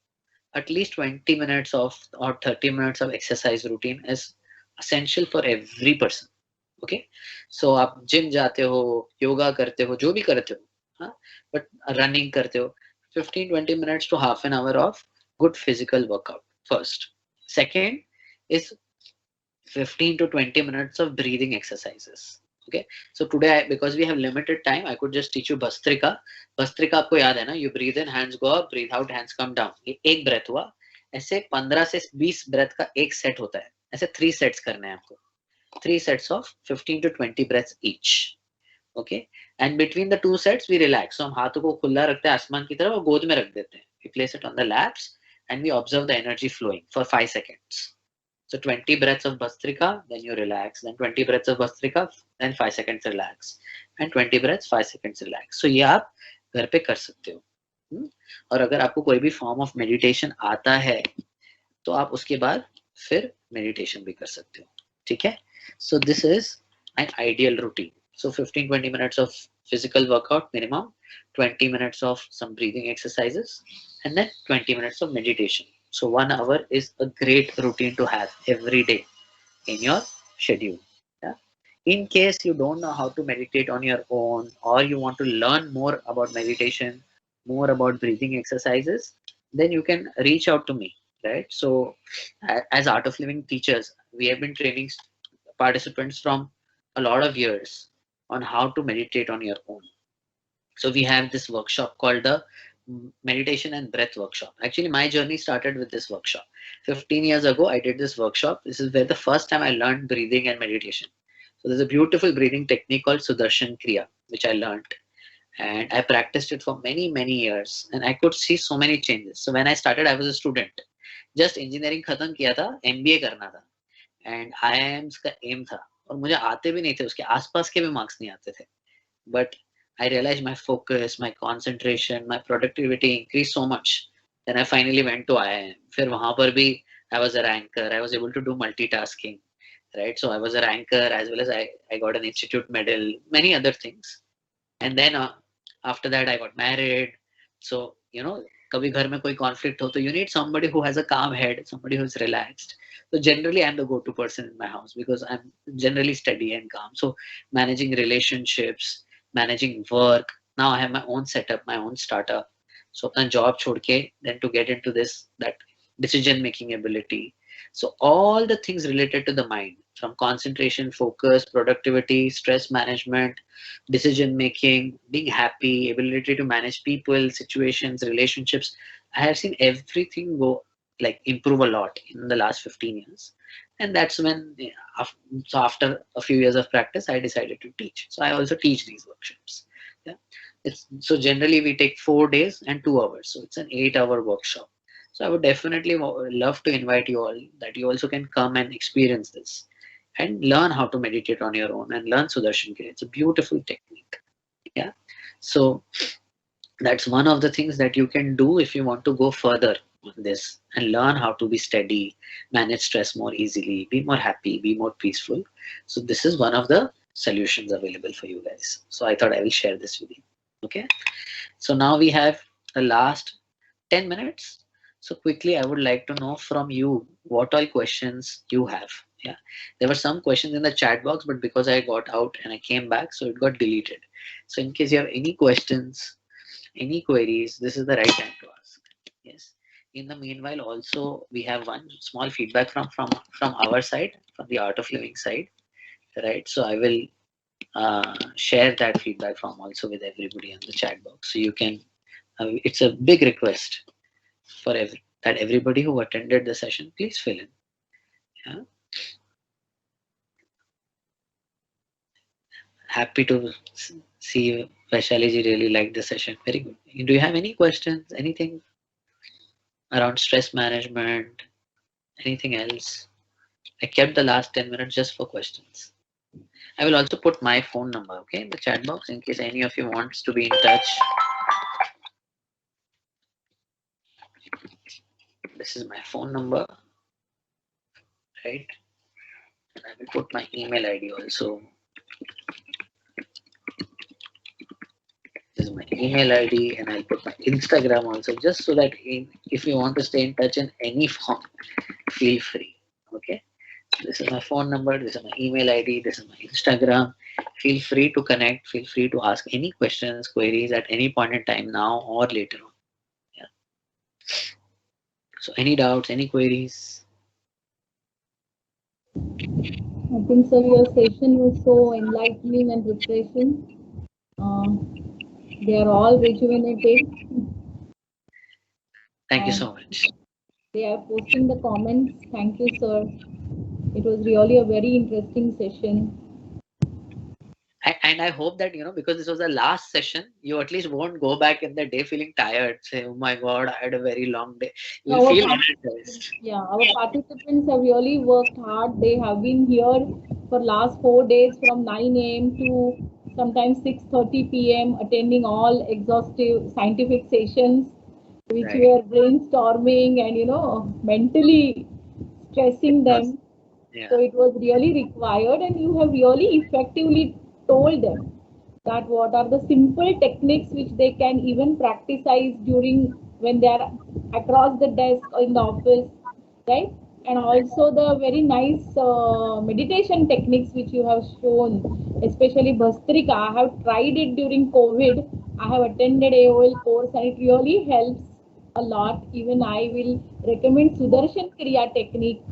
20 minutes of or 30 minutes of exercise routine is essential for every person. Okay so आप जिम जाते हो, योगा करते हो, जो भी करते हो, हाँ, बट रनिंग करते हो, 15-20 minutes to half an hour of good physical workout first. Second is 15 to 20 minutes of breathing exercises. Okay, so today because we have limited time, I could just teach you Bhastrika. Bhastrika आपको याद है ना? You breathe in, hands go up, breathe out, hands come down. ये एक breath हुआ. ऐसे 15 से 20 breath का एक set होता है. ऐसे 3 sets करने हैं आपको. 3 sets of 15 to 20 breaths each. Okay, and between the 2 sets we relax. So हम हाथों को खुला रखते हैं आसमान की तरफ और गोद में रख देते हैं. We place it on the laps and we observe the energy flowing for 5 seconds. So 20 breaths of Bhastrika, then you relax. Then 20 breaths of Bhastrika, then 5 seconds relax. And 20 breaths, 5 seconds relax. So ये आप घर पे कर सकते हो. और अगर आपको कोई भी फॉर्म ऑफ मेडिटेशन आता है तो आप उसके बाद फिर मेडिटेशन भी कर सकते हो. ठीक है? So this is an ideal routine. So 15-20 minutes of physical workout minimum, 20 minutes of some breathing exercises, and then 20 minutes of meditation. So 1 hour is a great routine to have every day in your schedule. Yeah? In case you don't know how to meditate on your own, or you want to learn more about meditation, more about breathing exercises, then you can reach out to me, right? So as Art of Living teachers, we have been training participants from a lot of years on how to meditate on your own. So we have this workshop called the meditation and breath workshop. Actually, my journey started with this workshop. 15 years ago, I did this workshop. This is where the first time I learned breathing and meditation. So there's a beautiful breathing technique called Sudarshan Kriya, which I learned. And I practiced it for many, many years. And I could see so many changes. So when I started, I was a student. Just engineering खत्म किया था, MBA करना था. And IIMs का aim था. और मुझे आते भी नहीं थे, उसके आसपास के भी marks नहीं आते थे. But I realized my focus, my concentration, my productivity increased so much. Then I finally went to IIM. फिर वहाँ पर भी I was a ranker. I was able to do multitasking, right? So I was a ranker as well as I got an institute medal, many other things. And then after that I got married. So, you know, कभी घर में कोई conflict हो तो you need somebody who has a calm head, somebody who's relaxed. So generally I'm the go-to person in my house because I'm generally steady and calm. So managing relationships, managing work. Now I have my own setup, my own startup. So अपना job छोड़ के then to get into that decision making ability. So all the things related to the mind, from concentration, focus, productivity, stress management, decision making, being happy, ability to manage people, situations, relationships. I have seen everything go like improve a lot in the last 15 years. And that's when, so after a few years of practice, I decided to teach. So I also teach these workshops. Yeah. So generally we take 4 days and 2 hours. So it's an 8-hour workshop. So I would definitely love to invite you all that you also can come and experience this and learn how to meditate on your own and learn Sudarshan Kriya. It's a beautiful technique. Yeah. So that's one of the things that you can do if you want to go further on this and learn how to be steady, manage stress more easily, be more happy, be more peaceful. So this is one of the solutions available for you guys. So I thought I will share this with you. Okay. So now we have the last 10 minutes. So quickly, I would like to know from you what all questions you have. Yeah, there were some questions in the chat box, but because I got out and I came back, so it got deleted. So in case you have any questions, any queries, this is the right time to ask. Yes. In the meanwhile, also we have one small feedback from our side, from the Art of Living side, right? So I will share that feedback form also with everybody in the chat box. So you can, it's a big request for that everybody who attended the session, please fill in. Yeah. Happy to see Vaishali ji really liked the session. Very good. Do you have any questions? Anything around stress management? Anything else? I kept the last 10 minutes just for questions. I will also put my phone number, okay, in the chat box in case any of you wants to be in touch. This is my phone number, right? And I will put my email ID also. This is my email ID, and I'll put my Instagram also, just so that if you want to stay in touch in any form, feel free. Okay. So this is my phone number. This is my email ID. This is my Instagram. Feel free to connect. Feel free to ask any questions, queries at any point in time, now or later on. Yeah. So any doubts, any queries? I think, sir, your session was so enlightening and refreshing. They are all rejuvenated. Thank you And so much. they are posting the comments. Thank you, sir. It was really a very interesting session. And I hope that, because this was the last session, you at least won't go back in the day feeling tired. Say, oh my God, I had a very long day. You'll Our feel participants, energized. yeah, our participants have really worked hard. They have been here for last 4 days from 9 a.m. to sometimes 6:30 p.m. attending all exhaustive scientific sessions, which Right. were brainstorming and mentally stressing them. Yeah. So it was really required, and you have really effectively told them that what are the simple techniques which they can even practice during when they are across the desk or in the office, right? And also the very nice meditation techniques which you have shown, especially Bhastrika. I have tried it during COVID. I have attended AOL course and it really helps a lot. Even I will recommend Sudarshan Kriya technique,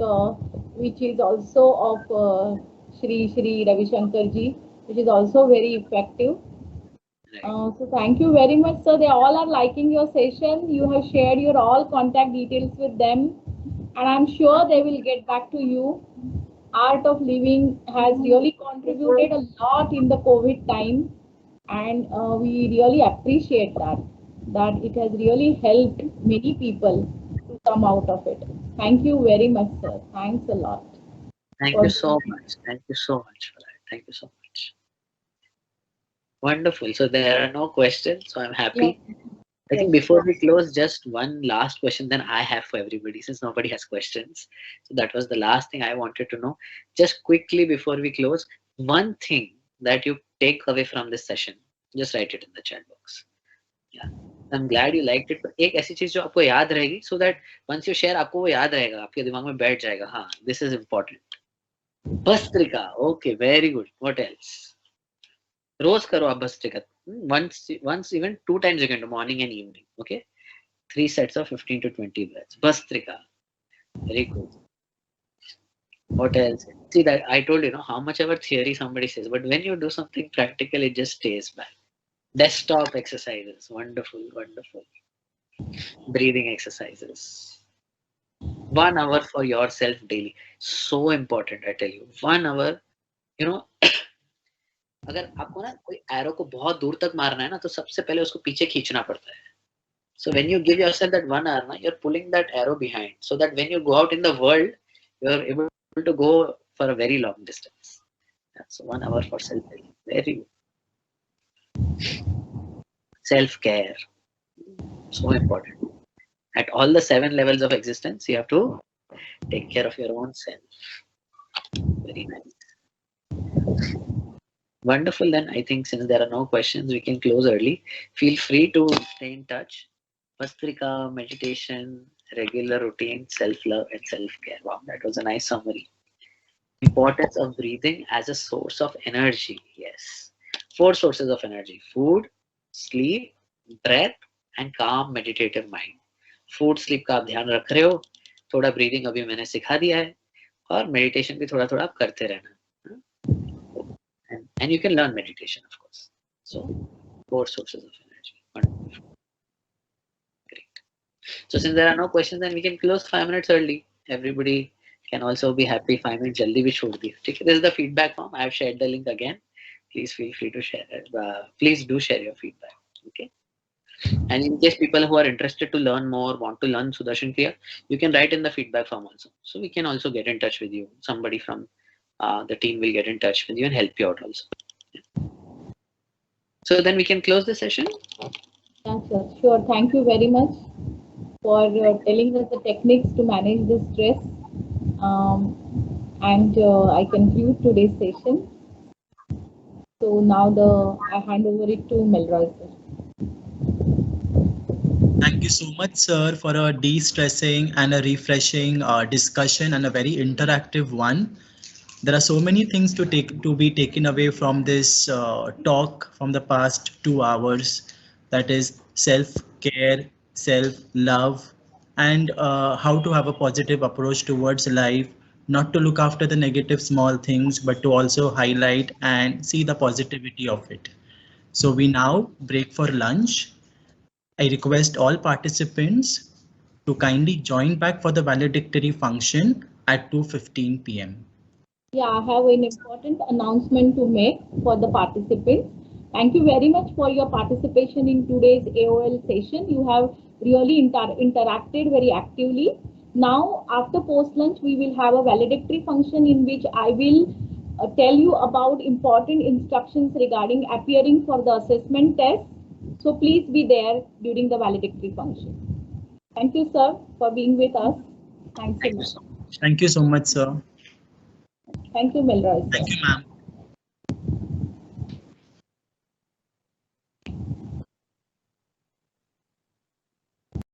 which is also of Shri Ravi Shankar ji, which is also very effective. Right. So thank you very much, sir. They all are liking your session. You have shared your all contact details with them, and I'm sure they will get back to you. Art of Living has really contributed a lot in the COVID time, and we really appreciate that it has really helped many people to come out of it. Thank you very much, sir. Thanks a lot. Thank you so much. Thank you so much for that. Thank you so much. Wonderful. So there are no questions. So I'm happy. Yeah. I think Yes. before we close, just one last question then I have for everybody since nobody has questions. So that was the last thing I wanted to know. Just quickly before we close, one thing that you take away from this session, just write it in the chat box. Yeah. I'm glad you liked it. एक ऐसी चीज जो आपको याद रहेगी so that once you share आपको वो याद रहेगा आपके दिमाग में बैठ जाएगा हाँ this is important. Bhastrika. Okay, very good. What else? रोज करो आप Bhastrika. Once even 2 times you can do morning and evening. Okay. 3 sets of 15 to 20 breaths. Bhastrika. Very good. What else? See that I told you, how much ever theory somebody says, but when you do something practical, it just stays back. Desktop exercises. Wonderful, wonderful. Breathing exercises. 1 hour for yourself daily. So important, I tell you. 1 hour, अगर आपको ना कोई arrow को बहुत दूर तक मारना है ना तो सबसे पहले उसको पीछे खींचना पड़ता है. So when you give yourself that 1 hour, you're pulling that arrow behind so that when you go out in the world, you're able to go for a very long distance. So 1 hour for self-care. Very good. Self-care. So important. At all the 7 levels of existence, you have to take care of your own self. Very nice. Wonderful. Then I think since there are no questions, we can close early. Feel free to stay in touch. Bhastrika, meditation, regular routine, self-love and self-care. Wow, that was a nice summary. Importance of breathing as a source of energy. Yes. 4 sources of energy: food, sleep, breath, and calm meditative mind. Food sleep का आप ध्यान रख रहे हो, थोड़ा breathing अभी मैंने सिखा दिया है, और मेडिटेशन भी थोड़ा थोड़ा आप करते रहना. And you can learn meditation, of course. So 4 sources of energy. Wonderful. Great. So since there are no questions, then we can close 5 minutes early. Everybody can also be happy. 5 minutes jaldi bhi chhod diya. Okay, this is the feedback form. I have shared the link again. Please feel free to share it. Please do share your feedback. Okay. And in case people who are interested to learn more, want to learn Sudarshan Kriya, you can write in the feedback form also. So we can also get in touch with you. Somebody from the team will get in touch with you and help you out also. So then we can close the session. Yeah, sure. Thank you very much for telling us the techniques to manage the stress. And I conclude today's session. So now I hand over it to Melroy. Thank you so much, sir, for a de-stressing and a refreshing discussion, and a very interactive one. There are so many things to be taken away from this talk from the past 2 hours. That is self-care, self-love, and how to have a positive approach towards life, not to look after the negative small things, but to also highlight and see the positivity of it. So we now break for lunch. I request all participants to kindly join back for the valedictory function at 2:15 p.m. Yeah, I have an important announcement to make for the participants. Thank you very much for your participation in today's AOL session. You have really interacted very actively. Now, after post-lunch, we will have a valedictory function in which I will tell you about important instructions regarding appearing for the assessment test. So please be there during the valedictory function. Thank you, sir, for being with us. Thanks so much. Thank you so much, sir. Thank you, Melroy. Thank you, ma'am.